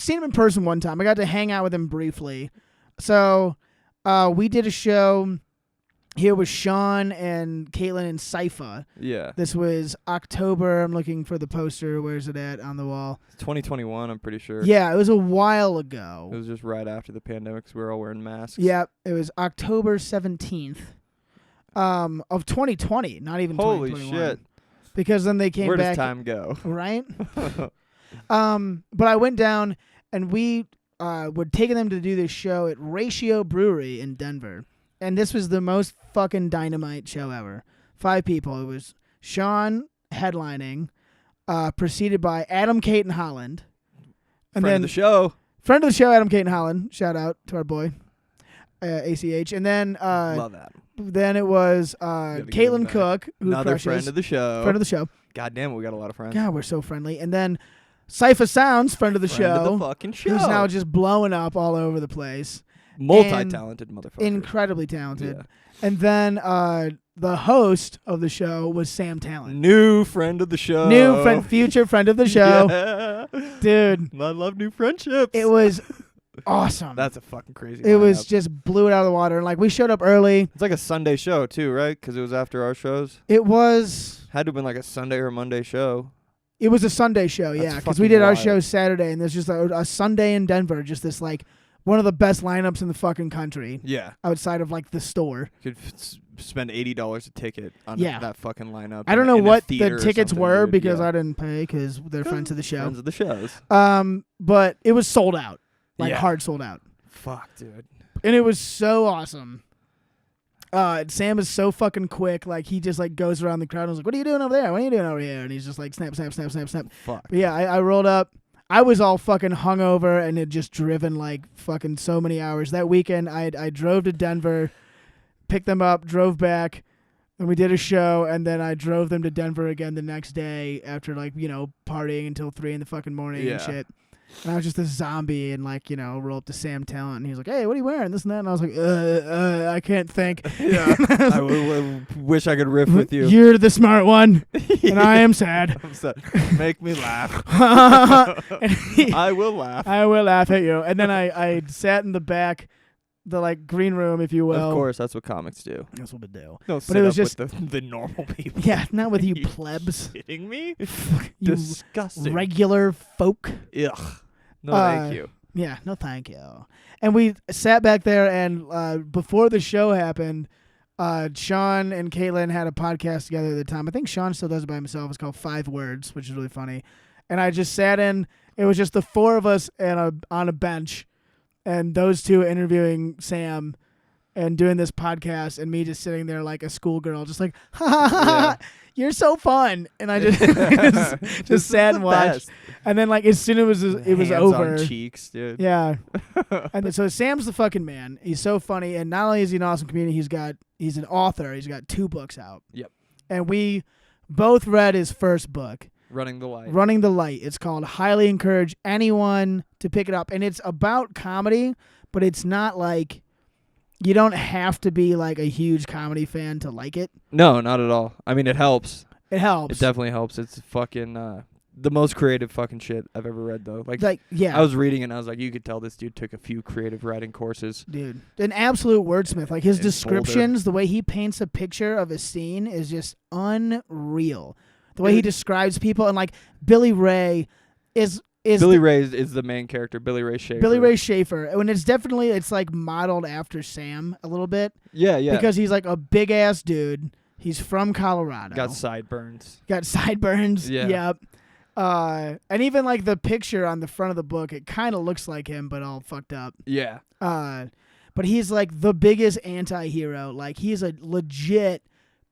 Speaker 2: seen him in person one time. I got to hang out with him briefly. So, we did a show here with Sean and Caitlin and Sypha.
Speaker 3: Yeah.
Speaker 2: This was October. I'm looking for the poster. Where's it at on the wall?
Speaker 3: 2021, I'm pretty sure.
Speaker 2: Yeah, it was a while
Speaker 3: It
Speaker 2: ago.
Speaker 3: was just right after the pandemic, 'cause we were all wearing masks.
Speaker 2: Yeah, it was October 17th of 2020, not even
Speaker 3: Holy
Speaker 2: 2021.
Speaker 3: shit.
Speaker 2: Because then they came
Speaker 3: Where
Speaker 2: back.
Speaker 3: does time go?
Speaker 2: Right? But I went down and we were taking them to do this show at Ratio Brewery in Denver. And this was the most fucking dynamite show ever. 5 people. It was Sean headlining, preceded by Adam, Kate, and Holland. And
Speaker 3: Friend
Speaker 2: then
Speaker 3: of the show.
Speaker 2: friend of the show, Adam, Kate, and Holland. Shout out to our boy, ACH. And then
Speaker 3: Love that.
Speaker 2: then it was
Speaker 3: give him
Speaker 2: Caitlin
Speaker 3: back.
Speaker 2: Cook, who
Speaker 3: Another
Speaker 2: crushes.
Speaker 3: friend of the show.
Speaker 2: Friend of the show.
Speaker 3: God damn it, we got a lot of friends.
Speaker 2: God, we're so friendly. And then Sypha Sounds, friend of the
Speaker 3: Friend
Speaker 2: show.
Speaker 3: of the fucking show.
Speaker 2: Who's now just blowing up all over the place.
Speaker 3: Multi-talented motherfucker.
Speaker 2: Incredibly talented.
Speaker 3: Yeah.
Speaker 2: And then the host of the show was Sam Tallent.
Speaker 3: New friend of the show.
Speaker 2: New friend, future friend of the show.
Speaker 3: Yeah.
Speaker 2: Dude,
Speaker 3: I love new friendships.
Speaker 2: it was awesome.
Speaker 3: That's a fucking crazy
Speaker 2: It was
Speaker 3: lineup.
Speaker 2: just blew it out of the water. And like we showed up early.
Speaker 3: It's like a Sunday show too, right? Because it was after our shows.
Speaker 2: It was
Speaker 3: Had to have been like a Sunday or Monday show.
Speaker 2: a Sunday show,
Speaker 3: That's
Speaker 2: yeah. Because we
Speaker 3: fucking
Speaker 2: did our
Speaker 3: wild.
Speaker 2: show Saturday, and there's just a Sunday in Denver, just this like one of the best lineups in the fucking country
Speaker 3: Yeah.
Speaker 2: outside of like the store.
Speaker 3: Could spend $80 a ticket on
Speaker 2: Yeah.
Speaker 3: that fucking lineup.
Speaker 2: I don't
Speaker 3: in
Speaker 2: know
Speaker 3: a
Speaker 2: what
Speaker 3: theater
Speaker 2: the
Speaker 3: or
Speaker 2: tickets
Speaker 3: something,
Speaker 2: were
Speaker 3: dude.
Speaker 2: because
Speaker 3: Yeah.
Speaker 2: I didn't pay because they're friends of the show.
Speaker 3: Friends of the shows.
Speaker 2: But it was sold out, like
Speaker 3: Yeah.
Speaker 2: hard sold out,
Speaker 3: Fuck, dude.
Speaker 2: and it was so awesome. Sam is so fucking quick. Like he just like goes around the crowd and was like, "What are you doing over there? What are you doing over here?" And he's just like, "Snap, snap, snap, snap, snap."
Speaker 3: Fuck.
Speaker 2: But yeah, I rolled up. I was all fucking hungover and had just driven like fucking so many hours that weekend. I drove to Denver, picked them up, drove back. And we did a show, and then I drove them to Denver again the next day after, like, you know, partying until 3 in the fucking morning
Speaker 3: Yeah.
Speaker 2: and shit. And I was just a zombie and like, roll up to Sam Tallent and he's like, hey, what are you wearing? This and that. And I was like, I can't think.
Speaker 3: Yeah. I wish I could riff with you.
Speaker 2: You're the smart one and I am sad.
Speaker 3: I'm sad. Make me laugh.
Speaker 2: And
Speaker 3: I will laugh.
Speaker 2: I will laugh at you. And then I sat in the back, the like green room, if you will.
Speaker 3: Of course, that's what comics do.
Speaker 2: That's what we do.
Speaker 3: No,
Speaker 2: But it was just
Speaker 3: with the normal people.
Speaker 2: Yeah, not with you
Speaker 3: Are you
Speaker 2: plebs.
Speaker 3: Kidding me?
Speaker 2: You
Speaker 3: Disgusting.
Speaker 2: regular folk.
Speaker 3: Ugh. No, thank you.
Speaker 2: Yeah, no thank you. And we sat back there, and before the show happened, Sean and Caitlin had a podcast together at the time. I think Sean still does it by himself. It's called 5 Words, which is really funny. And I just sat in. It was just the 4 of us on a bench, and those 2 interviewing Sam and doing this podcast, and me just sitting there like a schoolgirl, just like, ha ha ha, ha, you're so fun. And I just sat and watched. And then like as soon as it was over,
Speaker 3: on cheeks, dude.
Speaker 2: yeah. And so Sam's the fucking man. He's so funny, and not only is he an awesome comedian, he's an author. He's got 2 books out.
Speaker 3: Yep.
Speaker 2: And we both read his first book,
Speaker 3: Running the Light.
Speaker 2: Running the Light. It's called. Highly encourage anyone to pick it up, and it's about comedy, but it's not like you don't have to be like a huge comedy fan to like it.
Speaker 3: No, not at all. I mean, it helps.
Speaker 2: It helps.
Speaker 3: It definitely helps. It's fucking the most creative fucking shit I've ever read, though. Like
Speaker 2: yeah.
Speaker 3: I was reading it and I was like, you could tell this dude took a few creative writing courses.
Speaker 2: Dude, an absolute wordsmith. Like his
Speaker 3: And
Speaker 2: descriptions, the way he paints a picture of a scene is just unreal. The way he describes people, and like Billy Ray is
Speaker 3: Billy Ray is the main character. Billy Ray Schaefer.
Speaker 2: Billy Ray Schaefer, and it's like modeled after Sam a little bit.
Speaker 3: Yeah, yeah.
Speaker 2: Because he's like a big ass dude. He's from Colorado.
Speaker 3: Got sideburns.
Speaker 2: Yeah.
Speaker 3: Yep.
Speaker 2: And even like the picture on the front of the book, it kind of looks like him, but all fucked up.
Speaker 3: Yeah.
Speaker 2: But he's like the biggest anti-hero. Like he's a legit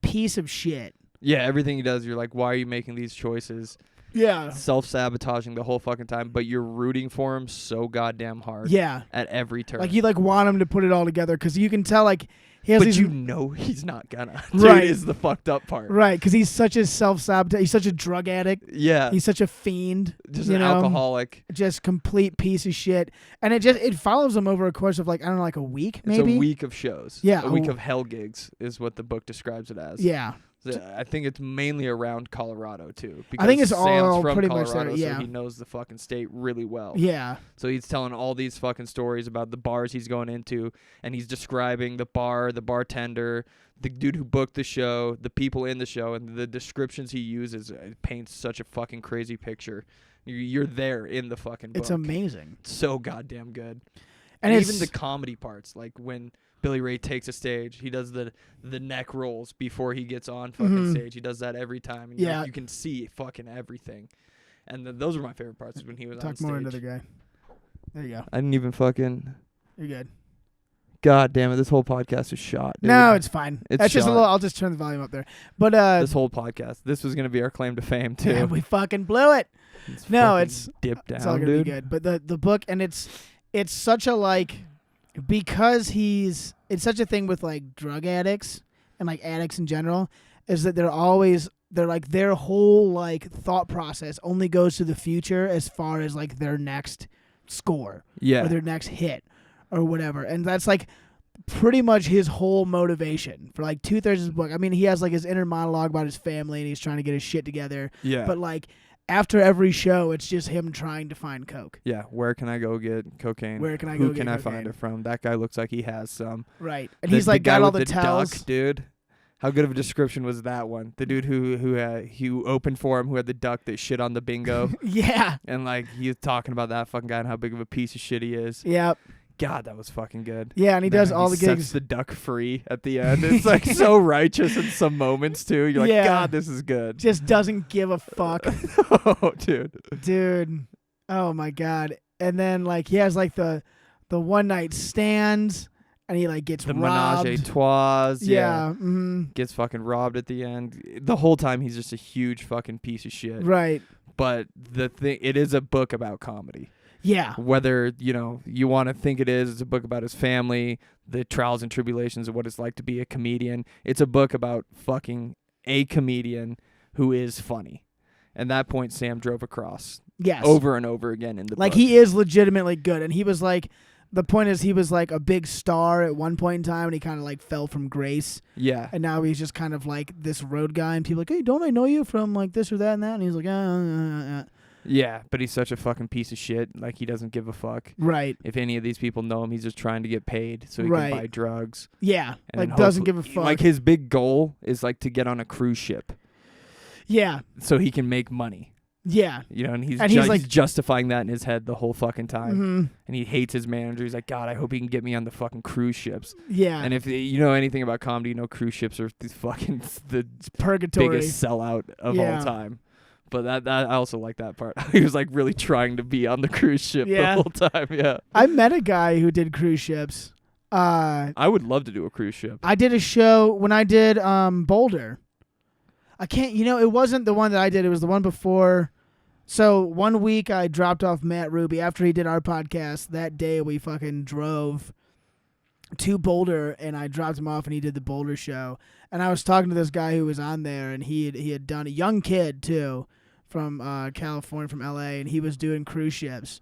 Speaker 2: piece of shit.
Speaker 3: Yeah, everything he does, you're like, why are you making these choices?
Speaker 2: Yeah.
Speaker 3: Self-sabotaging the whole fucking time, but you're rooting for him so goddamn hard.
Speaker 2: Yeah.
Speaker 3: At every turn.
Speaker 2: Like you like want him to put it all together because you can tell like he has
Speaker 3: but
Speaker 2: these.
Speaker 3: you know he's not gonna. Dude,
Speaker 2: Right.
Speaker 3: is the fucked up part.
Speaker 2: Right, because he's such a self-sabotage. He's such a drug addict.
Speaker 3: Yeah.
Speaker 2: He's such a fiend.
Speaker 3: Just an alcoholic.
Speaker 2: Just complete piece of shit. And it follows him over a course of like, I don't know, like a week maybe?
Speaker 3: It's a week of shows.
Speaker 2: Yeah.
Speaker 3: A week of hell gigs is what the book describes it as.
Speaker 2: Yeah.
Speaker 3: I think it's mainly around Colorado too.
Speaker 2: I think it's
Speaker 3: Sam's
Speaker 2: all
Speaker 3: from
Speaker 2: pretty
Speaker 3: Colorado,
Speaker 2: much there. Yeah.
Speaker 3: So he knows the fucking state really well.
Speaker 2: Yeah.
Speaker 3: So he's telling all these fucking stories about the bars he's going into, and he's describing the bar, the bartender, the dude who booked the show, the people in the show, and the descriptions he uses. It paints such a fucking crazy picture. You're there in the fucking book.
Speaker 2: It's amazing.
Speaker 3: It's so goddamn good.
Speaker 2: And
Speaker 3: even the comedy parts, like when Billy Ray takes a stage, he does the neck rolls before he gets on fucking stage. He does that every time. And
Speaker 2: yeah.
Speaker 3: You can see fucking everything. And those were my favorite parts when he was on stage.
Speaker 2: Talk more into the guy. There you go.
Speaker 3: I didn't even fucking...
Speaker 2: You're good.
Speaker 3: God damn it, this whole podcast is shot, dude.
Speaker 2: No, it's fine.
Speaker 3: It's
Speaker 2: just a
Speaker 3: shot.
Speaker 2: little... I'll just turn the volume up there. But
Speaker 3: this whole podcast, this was going to be our claim to fame, too.
Speaker 2: Yeah, we fucking blew it. It's
Speaker 3: dipped down,
Speaker 2: it's all gonna
Speaker 3: dude.
Speaker 2: be good. But the book, and it's such a like... Because it's such a thing with like drug addicts and like addicts in general, is that they're like their whole like thought process only goes to the future as far as like their next score or their next hit or whatever. And that's like pretty much his whole motivation for like 2/3 of his book. I mean, he has like his inner monologue about his family and he's trying to get his shit together.
Speaker 3: Yeah.
Speaker 2: But like after every show, it's just him trying to find coke.
Speaker 3: Yeah, where can I go get cocaine?
Speaker 2: Where can I
Speaker 3: Who
Speaker 2: go
Speaker 3: can
Speaker 2: get
Speaker 3: I
Speaker 2: cocaine?
Speaker 3: find it from? That guy looks like he has some.
Speaker 2: Right. And he's like
Speaker 3: guy
Speaker 2: got all
Speaker 3: with
Speaker 2: the tells.
Speaker 3: duck, dude. How good of a description was that one? The dude who opened for him, who had the duck that shit on the bingo.
Speaker 2: Yeah.
Speaker 3: And like he was talking about that fucking guy and how big of a piece of shit he is.
Speaker 2: Yep.
Speaker 3: God, that was fucking good.
Speaker 2: Yeah, and he does all the
Speaker 3: sets
Speaker 2: gigs.
Speaker 3: the duck free at the end. It's like so righteous in some moments too. You're like,
Speaker 2: Yeah.
Speaker 3: God, this is good.
Speaker 2: Just doesn't give a fuck.
Speaker 3: Oh, dude.
Speaker 2: Dude. Oh my God. And then like he has like the one night stands and he like gets
Speaker 3: The
Speaker 2: robbed.
Speaker 3: menage a trois.
Speaker 2: Yeah.
Speaker 3: Gets fucking robbed at the end. The whole time he's just a huge fucking piece of shit.
Speaker 2: Right.
Speaker 3: But it is a book about comedy.
Speaker 2: Yeah.
Speaker 3: Whether, you want to think it's a book about his family, the trials and tribulations of what it's like to be a comedian. It's a book about fucking a comedian who is funny. And that point Sam drove across
Speaker 2: Yes.
Speaker 3: over and over again in the
Speaker 2: Like
Speaker 3: book.
Speaker 2: he is legitimately good, and he was like, the point is he was like a big star at one point in time, and he kind of like fell from grace,
Speaker 3: Yeah.
Speaker 2: and now he's just kind of like this road guy, and people are like, hey, don't I know you from like this or that and that, and he's like,
Speaker 3: Yeah, but he's such a fucking piece of shit. Like, he doesn't give a fuck.
Speaker 2: right,
Speaker 3: If any of these people know him, he's just trying to get paid so he
Speaker 2: Right.
Speaker 3: can buy drugs.
Speaker 2: yeah,
Speaker 3: And
Speaker 2: like
Speaker 3: then
Speaker 2: doesn't give
Speaker 3: hopefully-
Speaker 2: a fuck,
Speaker 3: Like, his big goal is, like, to get on a cruise ship
Speaker 2: yeah,
Speaker 3: so he can make money.
Speaker 2: yeah,
Speaker 3: You know, and he's
Speaker 2: And he's like-
Speaker 3: he's justifying that in his head the whole fucking time.
Speaker 2: hmm
Speaker 3: And he hates his manager. He's like, God, I hope he can get me on the fucking cruise ships.
Speaker 2: yeah,
Speaker 3: And if you know anything about comedy, you know cruise ships are the fucking the
Speaker 2: purgatory.
Speaker 3: biggest sellout of
Speaker 2: Yeah.
Speaker 3: all time. But that I also like that part. He was like really trying to be on the cruise ship
Speaker 2: Yeah.
Speaker 3: the whole time. Yeah.
Speaker 2: I met a guy who did cruise ships.
Speaker 3: I would love to do a cruise ship.
Speaker 2: I did a show when I did Boulder. I can't, it wasn't the one that I did. It was the one before. So 1 week I dropped off Matt Ruby after he did our podcast. That day we fucking drove to Boulder and I dropped him off and he did the Boulder show. And I was talking to this guy who was on there and he had done a young kid too from California, from LA, and he was doing cruise ships.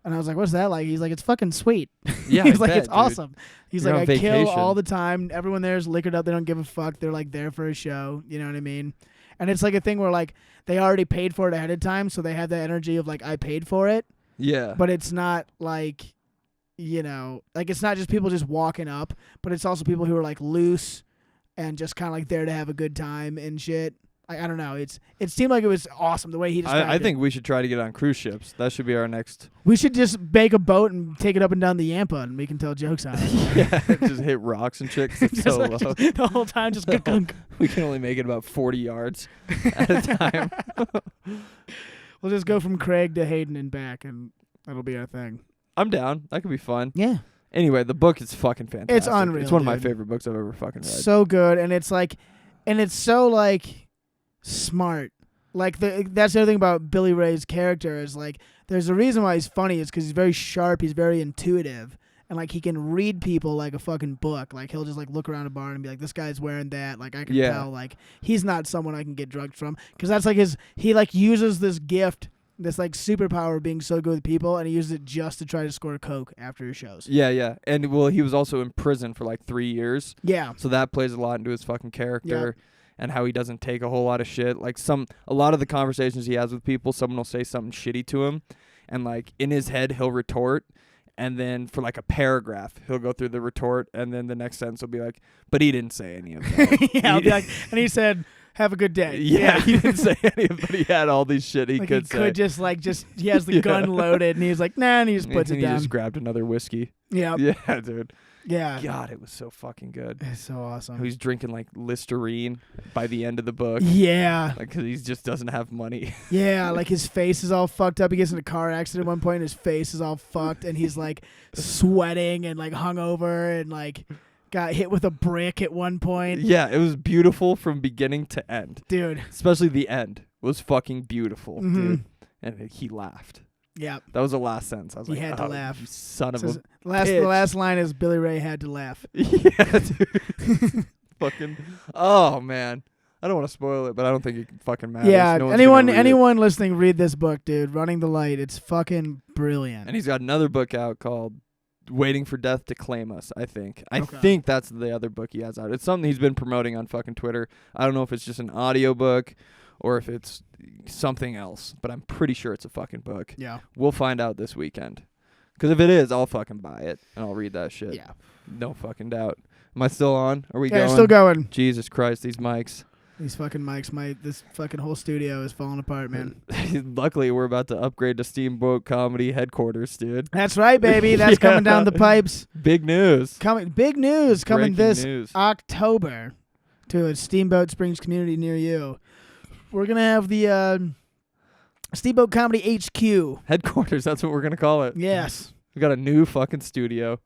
Speaker 2: And I was like, what's that like? He's like, it's fucking sweet.
Speaker 3: Yeah,
Speaker 2: He's
Speaker 3: I
Speaker 2: like,
Speaker 3: bet,
Speaker 2: it's
Speaker 3: dude.
Speaker 2: awesome. He's
Speaker 3: You're
Speaker 2: like,
Speaker 3: on
Speaker 2: I kill
Speaker 3: vacation.
Speaker 2: all the time. Everyone there is liquored up. They don't give a fuck. They're like there for a show. You know what I mean? And it's like a thing where like they already paid for it ahead of time, so they have that energy of like, I paid for it.
Speaker 3: Yeah.
Speaker 2: But it's not like, like it's not just people just walking up, but it's also people who are like loose and just kind of like there to have a good time and shit. I don't know. It seemed like it was awesome the way he described
Speaker 3: I
Speaker 2: it.
Speaker 3: think we should try to get on cruise ships. That should be our next.
Speaker 2: We should just make a boat and take it up and down the Yampa and we can tell jokes on it.
Speaker 3: Yeah, just hit rocks and shit 'cause it's
Speaker 2: Just
Speaker 3: so
Speaker 2: like-
Speaker 3: low.
Speaker 2: just the whole time just gunk.
Speaker 3: We can only make it about 40 yards at a time.
Speaker 2: We'll just go from Craig to Hayden and back and that'll be our thing.
Speaker 3: I'm down. That could be fun.
Speaker 2: Yeah.
Speaker 3: Anyway, the book is fucking fantastic.
Speaker 2: It's unreal,
Speaker 3: It's one of my
Speaker 2: dude.
Speaker 3: favorite books I've ever fucking read.
Speaker 2: So good, and it's like, and it's so like smart. Like that's the other thing about Billy Ray's character is like, there's a reason why he's funny is because he's very sharp, he's very intuitive, and like he can read people like a fucking book. Like he'll just like look around a bar and be like, this guy's wearing that. Like I can
Speaker 3: Yeah.
Speaker 2: tell like he's not someone I can get drugs from because that's like he like uses this gift. This like superpower of being so good with people, and he uses it just to try to score coke after his shows.
Speaker 3: Yeah, yeah. And well, he was also in prison for like 3 years.
Speaker 2: Yeah,
Speaker 3: So that plays a lot into his fucking character and how he doesn't take a whole lot of shit. Like a lot of the conversations he has with people, someone will say something shitty to him, and like in his head he'll retort, and then for like a paragraph he'll go through the retort, and then the next sentence will be like, but he didn't say any of that.
Speaker 2: yeah. I'll be like, and he said, "Have a good day."
Speaker 3: Yeah, he didn't say any of it, but he had all these shit he
Speaker 2: Like
Speaker 3: could
Speaker 2: he
Speaker 3: say.
Speaker 2: could just he has the
Speaker 3: Yeah.
Speaker 2: gun loaded, and he's like, nah, and he just puts
Speaker 3: and
Speaker 2: it
Speaker 3: he
Speaker 2: down.
Speaker 3: just grabbed another whiskey.
Speaker 2: Yeah,
Speaker 3: Yeah, dude.
Speaker 2: yeah.
Speaker 3: God, it was so fucking good.
Speaker 2: It's so awesome.
Speaker 3: He's drinking like Listerine by the end of the book.
Speaker 2: Yeah,
Speaker 3: Like, 'cause he just doesn't have money.
Speaker 2: yeah. Like his face is all fucked up. He gets in a car accident at one point, and his face is all fucked, and he's like sweating and like hungover, and like got hit with a brick at one point.
Speaker 3: Yeah, it was beautiful from beginning to end.
Speaker 2: Dude.
Speaker 3: Especially the end was fucking beautiful,
Speaker 2: Mhm.
Speaker 3: dude. And he laughed.
Speaker 2: Yeah.
Speaker 3: That was the last sentence. I was
Speaker 2: He
Speaker 3: like,
Speaker 2: had to
Speaker 3: "Oh,
Speaker 2: laugh."
Speaker 3: you son of
Speaker 2: Says-
Speaker 3: a
Speaker 2: the
Speaker 3: bitch.
Speaker 2: last line is Billy Ray had to laugh.
Speaker 3: Yeah, dude. Fucking. Oh man, I don't want to spoil it, but I don't think it fucking matters.
Speaker 2: Yeah,
Speaker 3: No one's gonna read it.
Speaker 2: anyone listening, read this book, dude. Running the Light. It's fucking brilliant.
Speaker 3: And he's got another book out called Waiting for Death to Claim Us, I think. I
Speaker 2: Okay.
Speaker 3: think that's the other book he has out. It's something he's been promoting on fucking Twitter. I don't know if it's just an audio book or if it's something else, but I'm pretty sure it's a fucking book.
Speaker 2: Yeah.
Speaker 3: We'll find out this weekend. Because if it is, I'll fucking buy it and I'll read that shit.
Speaker 2: Yeah.
Speaker 3: No fucking doubt. Am I still on? Are we
Speaker 2: Yeah,
Speaker 3: going?
Speaker 2: still going.
Speaker 3: Jesus Christ, these mics.
Speaker 2: These fucking mics, this fucking whole studio is falling apart, man.
Speaker 3: Luckily, we're about to upgrade to Steamboat Comedy headquarters, dude.
Speaker 2: That's right, baby. That's coming down the pipes.
Speaker 3: Big news.
Speaker 2: Big news coming
Speaker 3: Breaking
Speaker 2: this
Speaker 3: news.
Speaker 2: October to a Steamboat Springs community near you. We're gonna have the Steamboat Comedy HQ.
Speaker 3: Headquarters, that's what we're going to call it.
Speaker 2: Yes,
Speaker 3: We got a new fucking studio.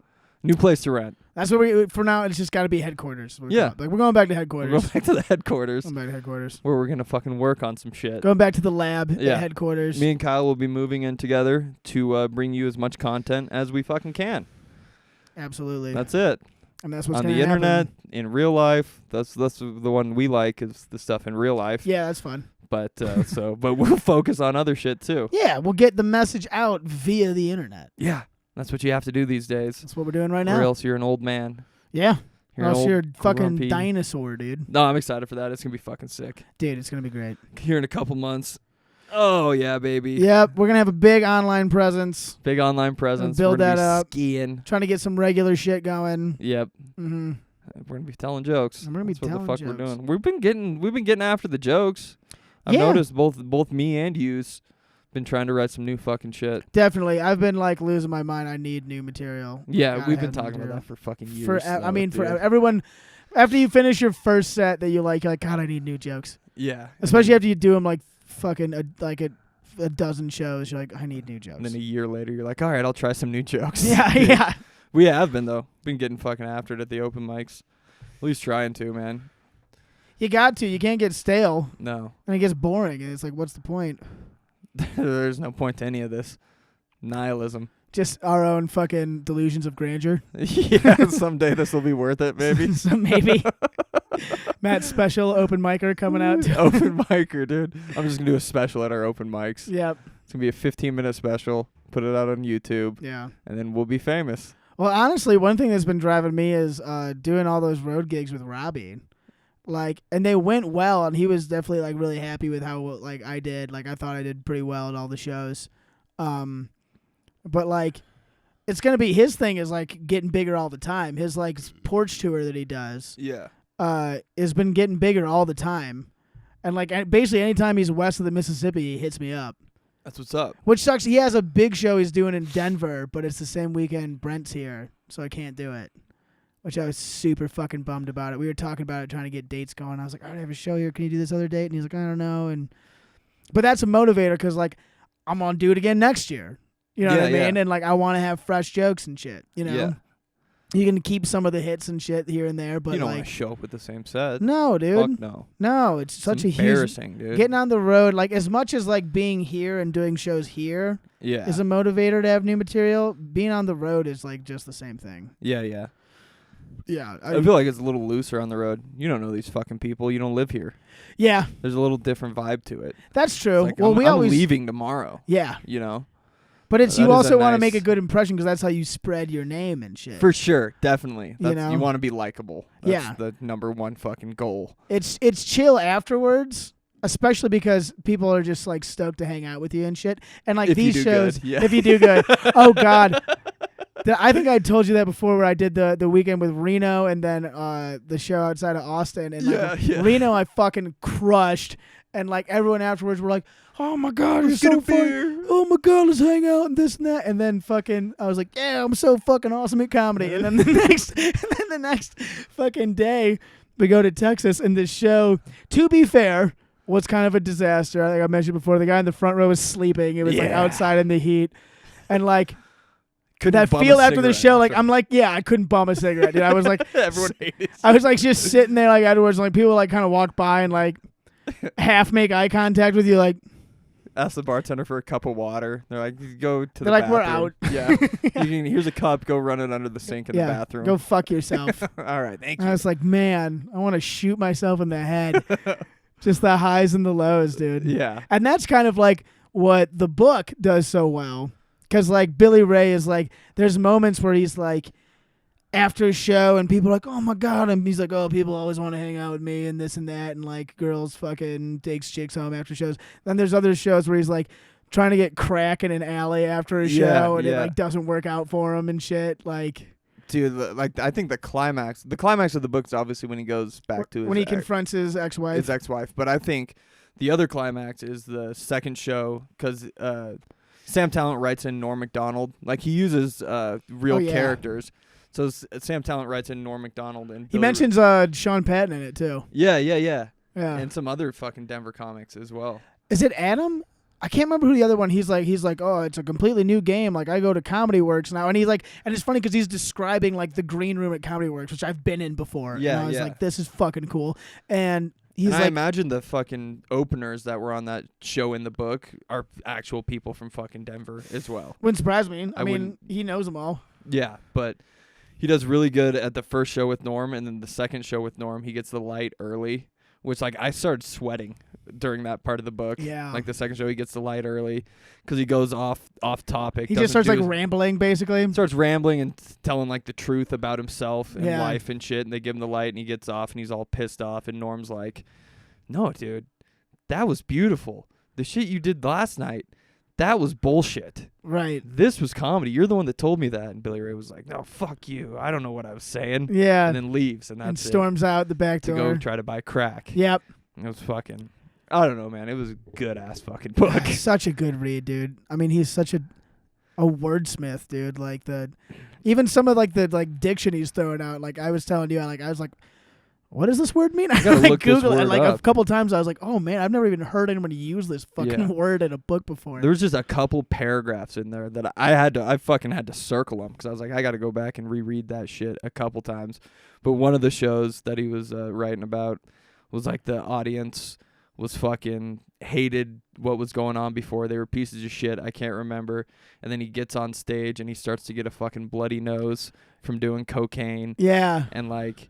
Speaker 3: New place to rent.
Speaker 2: that's what we. For now, it's just got to be headquarters.
Speaker 3: Yeah.
Speaker 2: Like we're going back to
Speaker 3: We're
Speaker 2: headquarters.
Speaker 3: going back to the headquarters
Speaker 2: Going back to headquarters.
Speaker 3: where we're going to fucking work on some shit.
Speaker 2: Going back to the lab
Speaker 3: Yeah.
Speaker 2: at headquarters.
Speaker 3: Me and Kyle will be moving in together to bring you as much content as we fucking can.
Speaker 2: Absolutely.
Speaker 3: That's it.
Speaker 2: And that's what's
Speaker 3: On
Speaker 2: gonna
Speaker 3: the internet,
Speaker 2: happen.
Speaker 3: in real life. That's the one we like is the stuff in real life.
Speaker 2: Yeah, that's fun.
Speaker 3: But but we'll focus on other shit too.
Speaker 2: Yeah, we'll get the message out via the internet.
Speaker 3: Yeah, that's what you have to do these days.
Speaker 2: That's what we're doing right now.
Speaker 3: Or else you're an old man.
Speaker 2: Yeah.
Speaker 3: You're
Speaker 2: Or
Speaker 3: an
Speaker 2: else
Speaker 3: old
Speaker 2: you're a fucking
Speaker 3: grumpy
Speaker 2: dinosaur, dude.
Speaker 3: No, I'm excited for that. It's gonna be fucking sick.
Speaker 2: Dude, it's gonna be great.
Speaker 3: Here in a couple months. Oh yeah, baby.
Speaker 2: Yep, we're gonna have a big online presence.
Speaker 3: Big online presence.
Speaker 2: Build
Speaker 3: We're gonna
Speaker 2: that
Speaker 3: be
Speaker 2: up.
Speaker 3: Skiing.
Speaker 2: Trying to get some regular shit going.
Speaker 3: Yep.
Speaker 2: Mm-hmm.
Speaker 3: We're gonna be telling jokes.
Speaker 2: And we're gonna be
Speaker 3: That's what
Speaker 2: telling
Speaker 3: the fuck
Speaker 2: jokes.
Speaker 3: we're doing. We've been getting after the jokes. I've
Speaker 2: Yeah.
Speaker 3: noticed both me and you's been trying to write some new fucking shit.
Speaker 2: Definitely, I've been like losing my mind. I need new material.
Speaker 3: Yeah,
Speaker 2: Gotta
Speaker 3: we've been
Speaker 2: have new
Speaker 3: talking about
Speaker 2: material.
Speaker 3: that for fucking years.
Speaker 2: For
Speaker 3: though,
Speaker 2: I mean, for
Speaker 3: dude.
Speaker 2: everyone, after you finish your first set, that you're like, God, I need new jokes.
Speaker 3: Yeah.
Speaker 2: Especially after you do them like fucking a dozen shows. You're like, I need new jokes.
Speaker 3: And then a year later, you're like, all right, I'll try some new jokes.
Speaker 2: Yeah, yeah.
Speaker 3: We have been though. Been getting fucking after it at the open mics. At least trying to, man.
Speaker 2: You got to. You can't get stale,
Speaker 3: No.
Speaker 2: and it gets boring. And it's like, what's the point?
Speaker 3: There's no point to any of this. Nihilism.
Speaker 2: Just our own fucking delusions of grandeur.
Speaker 3: Yeah, someday this will be worth it, maybe.
Speaker 2: So maybe Matt's special open micer coming out. Too.
Speaker 3: Open micer, dude. I'm just gonna do a special at our open mics.
Speaker 2: Yep.
Speaker 3: It's gonna be a 15-minute special. Put it out on YouTube,
Speaker 2: Yeah.
Speaker 3: and then we'll be famous.
Speaker 2: Well, honestly, one thing that's been driving me is doing all those road gigs with Robbie. Like, and they went well, and he was definitely like really happy with how like I did. Like, I thought I did pretty well at all the shows. But like, it's gonna be his thing is like getting bigger all the time. His like porch tour that he does,
Speaker 3: Yeah.
Speaker 2: has been getting bigger all the time, and like basically anytime he's west of the Mississippi, he hits me up.
Speaker 3: That's what's up.
Speaker 2: Which sucks. He has a big show he's doing in Denver, but it's the same weekend Brent's here, so I can't do it. Which I was super fucking bummed about it. We were talking about it, trying to get dates going. I was like, all right, I have a show here. Can you do this other date? And he's like, I don't know. But that's a motivator because, like, I'm going to do it again next year. You know what I mean?
Speaker 3: Yeah.
Speaker 2: And, like, I want to have fresh jokes and shit, you know?
Speaker 3: Yeah.
Speaker 2: You can keep some of the hits and shit here and there, but,
Speaker 3: You don't
Speaker 2: like...
Speaker 3: want to show up with the same set.
Speaker 2: No, dude.
Speaker 3: Fuck no.
Speaker 2: No, it's such a huge...
Speaker 3: embarrassing, dude.
Speaker 2: Getting on the road, like, as much as, like, being here and doing shows here
Speaker 3: Yeah.
Speaker 2: is a motivator to have new material, being on the road is, like, just the same thing.
Speaker 3: Yeah, yeah.
Speaker 2: Yeah.
Speaker 3: I feel like it's a little looser on the road. You don't know these fucking people. You don't live here.
Speaker 2: Yeah,
Speaker 3: There's a little different vibe to it.
Speaker 2: that's true.
Speaker 3: Like,
Speaker 2: Well,
Speaker 3: I'm
Speaker 2: always...
Speaker 3: leaving tomorrow.
Speaker 2: Yeah.
Speaker 3: You know?
Speaker 2: But it's
Speaker 3: That
Speaker 2: you
Speaker 3: is
Speaker 2: also
Speaker 3: a
Speaker 2: want to
Speaker 3: nice-
Speaker 2: make a good impression because that's how you spread your name and shit.
Speaker 3: For sure. Definitely.
Speaker 2: You
Speaker 3: That's, you
Speaker 2: know?
Speaker 3: want to be likable. That's
Speaker 2: Yeah.
Speaker 3: the number one fucking goal.
Speaker 2: It's chill afterwards, especially because people are just like stoked to hang out with you and shit. And like
Speaker 3: If you
Speaker 2: these
Speaker 3: do
Speaker 2: shows,
Speaker 3: good, yeah.
Speaker 2: if you do good, oh god. I think I told you that before, where I did the weekend with Reno and then the show outside of Austin. And like,
Speaker 3: Yeah.
Speaker 2: Reno, I fucking crushed. And like everyone afterwards were like, "Oh my god, you're
Speaker 3: Let's get
Speaker 2: so
Speaker 3: a
Speaker 2: funny!
Speaker 3: beer."
Speaker 2: Oh my god, let's hang out and this and that." And then fucking, I was like, "Yeah, I'm so fucking awesome at comedy." And then the next fucking day, we go to Texas, and this show, to be fair, was kind of a disaster. I think I mentioned before, the guy in the front row was sleeping. It was like
Speaker 3: Yeah.
Speaker 2: outside in the heat, and like.
Speaker 3: Couldn't
Speaker 2: That
Speaker 3: bum a
Speaker 2: feel after the
Speaker 3: cigarette
Speaker 2: show, like
Speaker 3: after.
Speaker 2: I'm like, yeah, I couldn't bum a cigarette, dude. I was like,
Speaker 3: Everyone hated
Speaker 2: I was like just sitting there, like afterwards, like people like kind of walk by and like half make eye contact with you, like
Speaker 3: Ask the bartender for a cup of water. They're like, go to the
Speaker 2: They're like, "We're
Speaker 3: bathroom." Yeah. Here's a cup. Go run it under the sink in the bathroom.
Speaker 2: go fuck yourself.
Speaker 3: All right. Thank
Speaker 2: I
Speaker 3: you.
Speaker 2: was like, man, I want to shoot myself in the head. Just the highs and the lows, dude.
Speaker 3: Yeah.
Speaker 2: And that's kind of like what the book does so well. Because, like, Billy Ray is like, there's moments where he's like, after a show, and people are like, oh my God. And he's like, oh, people always want to hang out with me and this and that. And, like, girls fucking takes chicks home after shows. Then there's other shows where he's like, trying to get crack in an alley after a show, and it, like, doesn't work out for him and shit. Like,
Speaker 3: Dude, like I think the climax of the book is obviously when he goes back to his
Speaker 2: when he confronts his ex-wife.
Speaker 3: his ex-wife. But I think the other climax is the second show because Sam Tallent writes in Norm Macdonald. Like, he uses real characters. So Sam Tallent writes in Norm Macdonald. And
Speaker 2: He mentions Sean Patton in it, too.
Speaker 3: Yeah.
Speaker 2: Yeah.
Speaker 3: And some other fucking Denver comics as well.
Speaker 2: Is it Adam? I can't remember who the other one. He's like, oh, it's a completely new game. Like, I go to Comedy Works now, and he's like, and it's funny because he's describing like the green room at Comedy Works, which I've been in before.
Speaker 3: Yeah,
Speaker 2: and I was
Speaker 3: yeah.
Speaker 2: like, this is fucking cool. And he's
Speaker 3: And I
Speaker 2: like,
Speaker 3: imagine the fucking openers that were on that show in the book are actual people from fucking Denver as well.
Speaker 2: wouldn't surprise me. I mean,
Speaker 3: wouldn't-
Speaker 2: he knows them all.
Speaker 3: Yeah, but he does really good at the first show with Norm, and then the second show with Norm, he gets the light early, which, like, I started sweating during that part of the book.
Speaker 2: Yeah.
Speaker 3: Like the second show, he gets the light early because he goes off topic.
Speaker 2: He just starts like rambling, basically.
Speaker 3: Starts rambling and telling like the truth about himself and
Speaker 2: Yeah.
Speaker 3: life and shit. And they give him the light, and he gets off, and he's all pissed off. And Norm's like, "No, dude, that was beautiful. The shit you did last night, that was bullshit.
Speaker 2: Right.
Speaker 3: This was comedy. You're the one that told me that." And Billy Ray was like, "No, fuck you. I don't know what I was saying."
Speaker 2: Yeah.
Speaker 3: And then leaves, and
Speaker 2: And
Speaker 3: that's
Speaker 2: storms out the back
Speaker 3: to
Speaker 2: door.
Speaker 3: go try to buy crack.
Speaker 2: Yep.
Speaker 3: It was fucking, I don't know, man. It was a good ass fucking book.
Speaker 2: Such a good read, dude. I mean, he's such a wordsmith, dude. Like even some of like the like diction he's throwing out. Like I was telling you, I was like, what does this word mean? I
Speaker 3: gotta
Speaker 2: like
Speaker 3: look this
Speaker 2: Google it.
Speaker 3: word
Speaker 2: And like
Speaker 3: up.
Speaker 2: a couple times I was like, oh man, I've never even heard anyone use this fucking
Speaker 3: Yeah.
Speaker 2: word in a book before.
Speaker 3: There was just a couple paragraphs in there that I fucking had to circle them because I was like, I got to go back and reread that shit a couple times. But one of the shows that he was writing about was like the audience was fucking hated what was going on before. They were pieces of shit. I can't remember. And then he gets on stage and he starts to get a fucking bloody nose from doing cocaine.
Speaker 2: Yeah.
Speaker 3: And like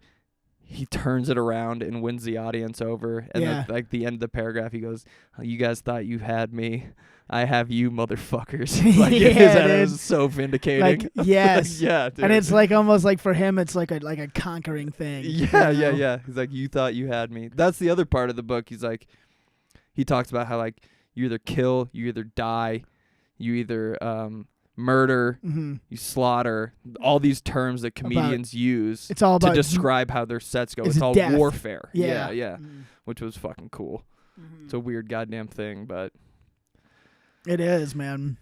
Speaker 3: he turns it around and wins the audience over. And
Speaker 2: Yeah.
Speaker 3: at like the end of the paragraph, he goes, "Oh, you guys thought you had me. I have you, motherfuckers." Like
Speaker 2: Yeah,
Speaker 3: it
Speaker 2: dude.
Speaker 3: was so vindicating.
Speaker 2: Like yes.
Speaker 3: Yeah, dude.
Speaker 2: And it's like almost like for him, it's like a conquering thing.
Speaker 3: Yeah,
Speaker 2: you
Speaker 3: yeah,
Speaker 2: know?
Speaker 3: yeah. He's like, "You thought you had me." That's the other part of the book. He's like, he talks about how like you either kill, you either die, you either murder,
Speaker 2: Mhm.
Speaker 3: you slaughter. All these terms that comedians use
Speaker 2: It's all
Speaker 3: to
Speaker 2: about
Speaker 3: describe how their sets go.
Speaker 2: it's
Speaker 3: It's all
Speaker 2: death.
Speaker 3: warfare.
Speaker 2: Yeah.
Speaker 3: Yeah.
Speaker 2: Mhm.
Speaker 3: Which was fucking cool.
Speaker 2: Mhm.
Speaker 3: It's a weird goddamn thing, but
Speaker 2: It is, man.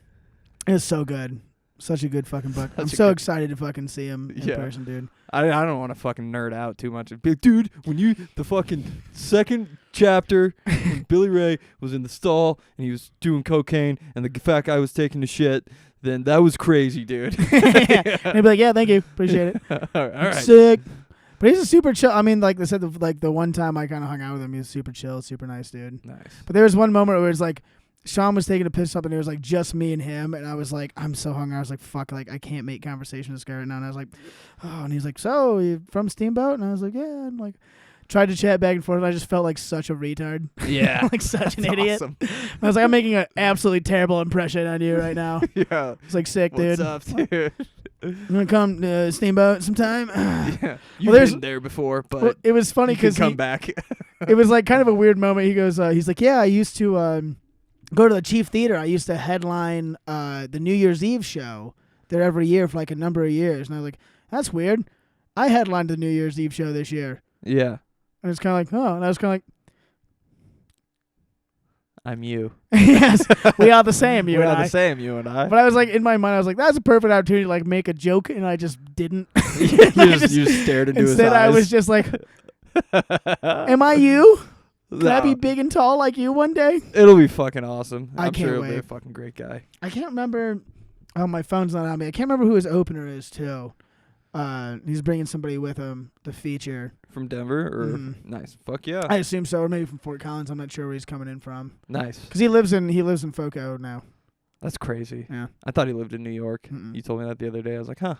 Speaker 2: It's so good. Such a good fucking book. I'm
Speaker 3: Such a
Speaker 2: so
Speaker 3: good-
Speaker 2: excited to fucking see him in
Speaker 3: Yeah.
Speaker 2: person, dude.
Speaker 3: I don't want to fucking nerd out too much. Be like, dude, when you the fucking second chapter when Billy Ray was in the stall and he was doing cocaine and the fat guy was taking the shit, then that was crazy, dude.
Speaker 2: And he'd be like, yeah, thank you. Appreciate it.
Speaker 3: all right.
Speaker 2: Sick. But he's a super chill. I mean, like they said, the one time I kind of hung out with him, he was super chill, super nice dude.
Speaker 3: Nice.
Speaker 2: But there was one moment where it was like, Sean was taking a piss up and it was like just me and him. And I was like, I'm so hungry. I was like, fuck, like I can't make conversation with this guy right now. And I was like, oh, and he's like, so you from Steamboat? And I was like, yeah. And like, tried to chat back and forth. And I just felt like such a retard.
Speaker 3: Yeah.
Speaker 2: Like such an
Speaker 3: That's
Speaker 2: idiot.
Speaker 3: awesome.
Speaker 2: I was like, I'm making an absolutely terrible impression on you right now.
Speaker 3: Yeah.
Speaker 2: It's like sick,
Speaker 3: What's
Speaker 2: dude.
Speaker 3: up, dude?
Speaker 2: You want to come to Steamboat sometime?
Speaker 3: Yeah. You've
Speaker 2: there's-
Speaker 3: been there before, but
Speaker 2: Well, it was funny
Speaker 3: you can
Speaker 2: because
Speaker 3: come back.
Speaker 2: it was like kind of a weird moment. He goes, he's like, yeah, I used to go to the Chief Theater. I used to headline the New Year's Eve show there every year for like a number of years. And I was like, that's weird. I headlined the New Year's Eve show this year.
Speaker 3: Yeah.
Speaker 2: And it's kind of like, oh, and I was kind of
Speaker 3: I'm you.
Speaker 2: like, yes, we are the same, you
Speaker 3: We're
Speaker 2: and
Speaker 3: all
Speaker 2: I.
Speaker 3: the same, you and I.
Speaker 2: But I was like, in my mind, I was like, that's a perfect opportunity to like make a joke, and I just didn't.
Speaker 3: you
Speaker 2: I
Speaker 3: just stared into his
Speaker 2: instead,
Speaker 3: eyes.
Speaker 2: I was just like, am I you? Can I be big and tall like you one day?
Speaker 3: It'll be fucking awesome.
Speaker 2: I
Speaker 3: I'm sure
Speaker 2: can't
Speaker 3: he'll be a
Speaker 2: wait.
Speaker 3: fucking great guy.
Speaker 2: I can't remember. Oh, my phone's not on me. I can't remember who his opener is too. He's bringing somebody with him to feature.
Speaker 3: From Denver or
Speaker 2: Mhm.
Speaker 3: nice. Fuck yeah.
Speaker 2: I assume so, or maybe from Fort Collins. I'm not sure where he's coming in from.
Speaker 3: Nice.
Speaker 2: Because he lives in FOCO now.
Speaker 3: That's crazy.
Speaker 2: Yeah.
Speaker 3: I thought he lived in New York.
Speaker 2: Mm-mm.
Speaker 3: You told me that the other day. I was like, huh.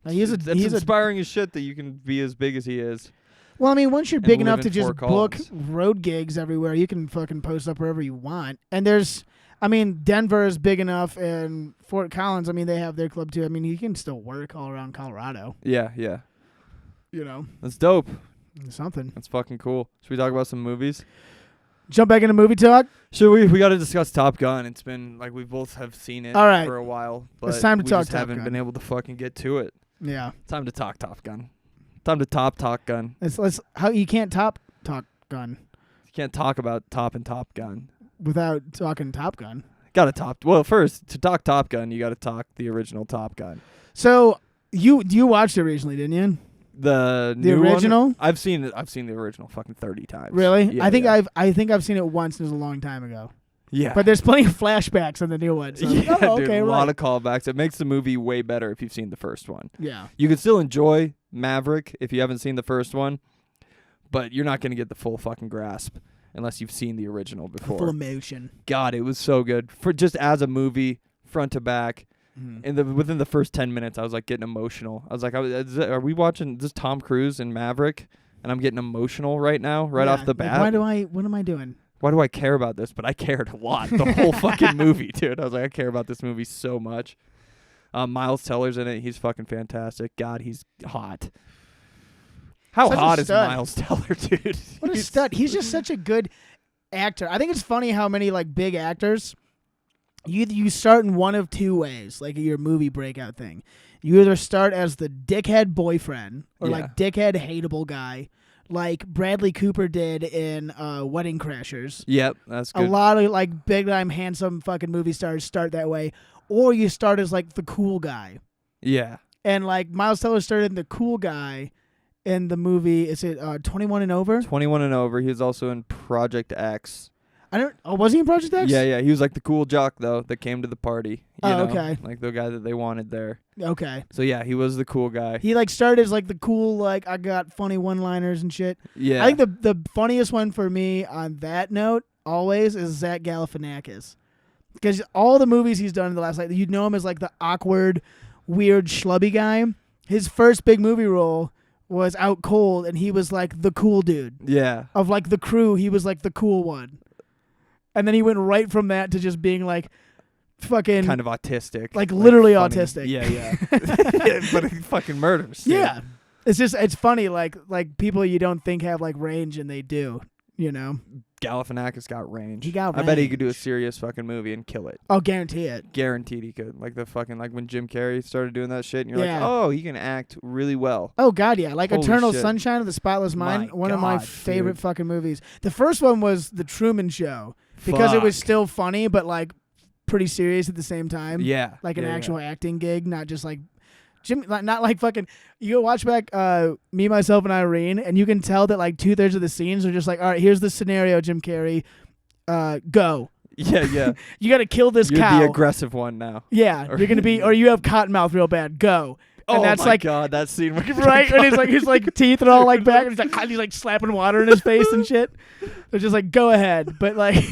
Speaker 2: He's
Speaker 3: That's
Speaker 2: a
Speaker 3: inspiring as shit that you can be as big as he is.
Speaker 2: well. I mean, once you're
Speaker 3: and
Speaker 2: big
Speaker 3: live
Speaker 2: enough
Speaker 3: in
Speaker 2: to just
Speaker 3: Fort
Speaker 2: book
Speaker 3: Collins.
Speaker 2: road gigs everywhere, you can fucking post up wherever you want. And there's, I mean, Denver is big enough, and Fort Collins. I mean, they have their club too. I mean, you can still work all around Colorado.
Speaker 3: Yeah, yeah.
Speaker 2: You know,
Speaker 3: That's dope.
Speaker 2: something.
Speaker 3: That's fucking cool. Should we talk about some movies?
Speaker 2: Jump back into movie talk.
Speaker 3: Should we? We got to discuss Top Gun. It's been like we both have seen it
Speaker 2: All right.
Speaker 3: for a while, but
Speaker 2: It's time to
Speaker 3: we
Speaker 2: talk
Speaker 3: just
Speaker 2: Top
Speaker 3: haven't
Speaker 2: Gun.
Speaker 3: been able to fucking get to it.
Speaker 2: Yeah.
Speaker 3: Time to talk Top Gun. Time to Top Gun.
Speaker 2: Let's how you can't top Gun
Speaker 3: You can't talk about Top and Top Gun.
Speaker 2: without talking Top Gun.
Speaker 3: Got to top. Well, first to talk Top Gun, you got to talk the original Top Gun.
Speaker 2: So you watched it recently, didn't you?
Speaker 3: The
Speaker 2: The
Speaker 3: new one?
Speaker 2: original?
Speaker 3: I've seen it. I've seen the original fucking 30 times.
Speaker 2: Really?
Speaker 3: Yeah,
Speaker 2: I think
Speaker 3: yeah.
Speaker 2: I think I've seen it once. It was a long time ago.
Speaker 3: Yeah.
Speaker 2: But there's plenty of flashbacks in the new one. So I was
Speaker 3: yeah,
Speaker 2: like, oh,
Speaker 3: dude,
Speaker 2: okay,
Speaker 3: a
Speaker 2: right.
Speaker 3: lot of callbacks. It makes the movie way better if you've seen the first one.
Speaker 2: Yeah.
Speaker 3: You can still enjoy Maverick if you haven't seen the first one, but you're not going to get the full fucking grasp unless you've seen the original before.
Speaker 2: Full emotion.
Speaker 3: God, it was so good. For just as a movie, front to back. Within the first 10 minutes, I was like getting emotional. I was like, are we watching this Tom Cruise and Maverick? And I'm getting emotional right now, right
Speaker 2: Yeah,
Speaker 3: off the
Speaker 2: like,
Speaker 3: bat.
Speaker 2: what am I doing?
Speaker 3: why do I care about this? But I cared a lot the whole fucking movie, dude. I was like, I care about this movie so much. Miles Teller's in it. He's fucking fantastic. God, he's hot. How
Speaker 2: Such a
Speaker 3: hot is
Speaker 2: stud.
Speaker 3: Miles Teller, dude?
Speaker 2: What a stud. He's just such a good actor. I think it's funny how many like big actors you start in one of two ways, like your movie breakout thing. You either start as the dickhead boyfriend or like dickhead hateable guy, like Bradley Cooper did in Wedding Crashers.
Speaker 3: Yep, that's good.
Speaker 2: A lot of like big time handsome fucking movie stars start that way, or you start as like the cool guy.
Speaker 3: Yeah.
Speaker 2: And like Miles Teller started in the cool guy in the movie. Is it 21 and Over?
Speaker 3: 21 and Over. He was also in Project X.
Speaker 2: Was he in Project X?
Speaker 3: Yeah. He was like the cool jock though that came to the party. You know?
Speaker 2: Okay.
Speaker 3: Like the guy that they wanted there.
Speaker 2: Okay.
Speaker 3: So yeah, he was the cool guy.
Speaker 2: He like started as like the cool, like I got funny one-liners and shit.
Speaker 3: Yeah.
Speaker 2: I think the funniest one for me on that note always is Zach Galifianakis, because all the movies he's done in the last, like, you'd know him as like the awkward, weird, schlubby guy. His first big movie role was Out Cold, and he was like the cool dude.
Speaker 3: Yeah.
Speaker 2: Of like the crew, he was like the cool one. And then he went right from that to just being like fucking
Speaker 3: kind of autistic.
Speaker 2: Like literally
Speaker 3: funny.
Speaker 2: autistic.
Speaker 3: Yeah. But he fucking murders.
Speaker 2: Yeah. It's funny, like people you don't think have like range and they do, you know.
Speaker 3: Galifianakis got range.
Speaker 2: He got
Speaker 3: I bet he
Speaker 2: range.
Speaker 3: could do a serious fucking movie and kill it.
Speaker 2: I'll guarantee it.
Speaker 3: Guaranteed he could. Like the fucking when Jim Carrey started doing that shit and you're
Speaker 2: Yeah.
Speaker 3: like, oh, he can act really well.
Speaker 2: Oh god, yeah. Like
Speaker 3: Holy
Speaker 2: Eternal
Speaker 3: shit.
Speaker 2: Sunshine of the Spotless Mind,
Speaker 3: My
Speaker 2: one of my
Speaker 3: God,
Speaker 2: favorite
Speaker 3: dude.
Speaker 2: fucking movies. The first one was The Truman Show, because it was
Speaker 3: Fuck.
Speaker 2: still funny but like pretty serious at the same time.
Speaker 3: Yeah.
Speaker 2: Like an
Speaker 3: Yeah,
Speaker 2: actual acting gig, not just like Jim, not like fucking. You go watch back Me, Myself, and Irene, and you can tell that like 2/3 of the scenes are just like, all right, here's the scenario, Jim Carrey, go.
Speaker 3: Yeah.
Speaker 2: You got to kill this
Speaker 3: You're
Speaker 2: cow.
Speaker 3: the aggressive one now.
Speaker 2: Yeah, you're gonna be, or you have cottonmouth real bad. Go. And
Speaker 3: Oh
Speaker 2: that's
Speaker 3: my
Speaker 2: like,
Speaker 3: God, that scene where
Speaker 2: right, and his like teeth are all like back, and he's like slapping water in his face and shit. They're just like, go ahead, but like,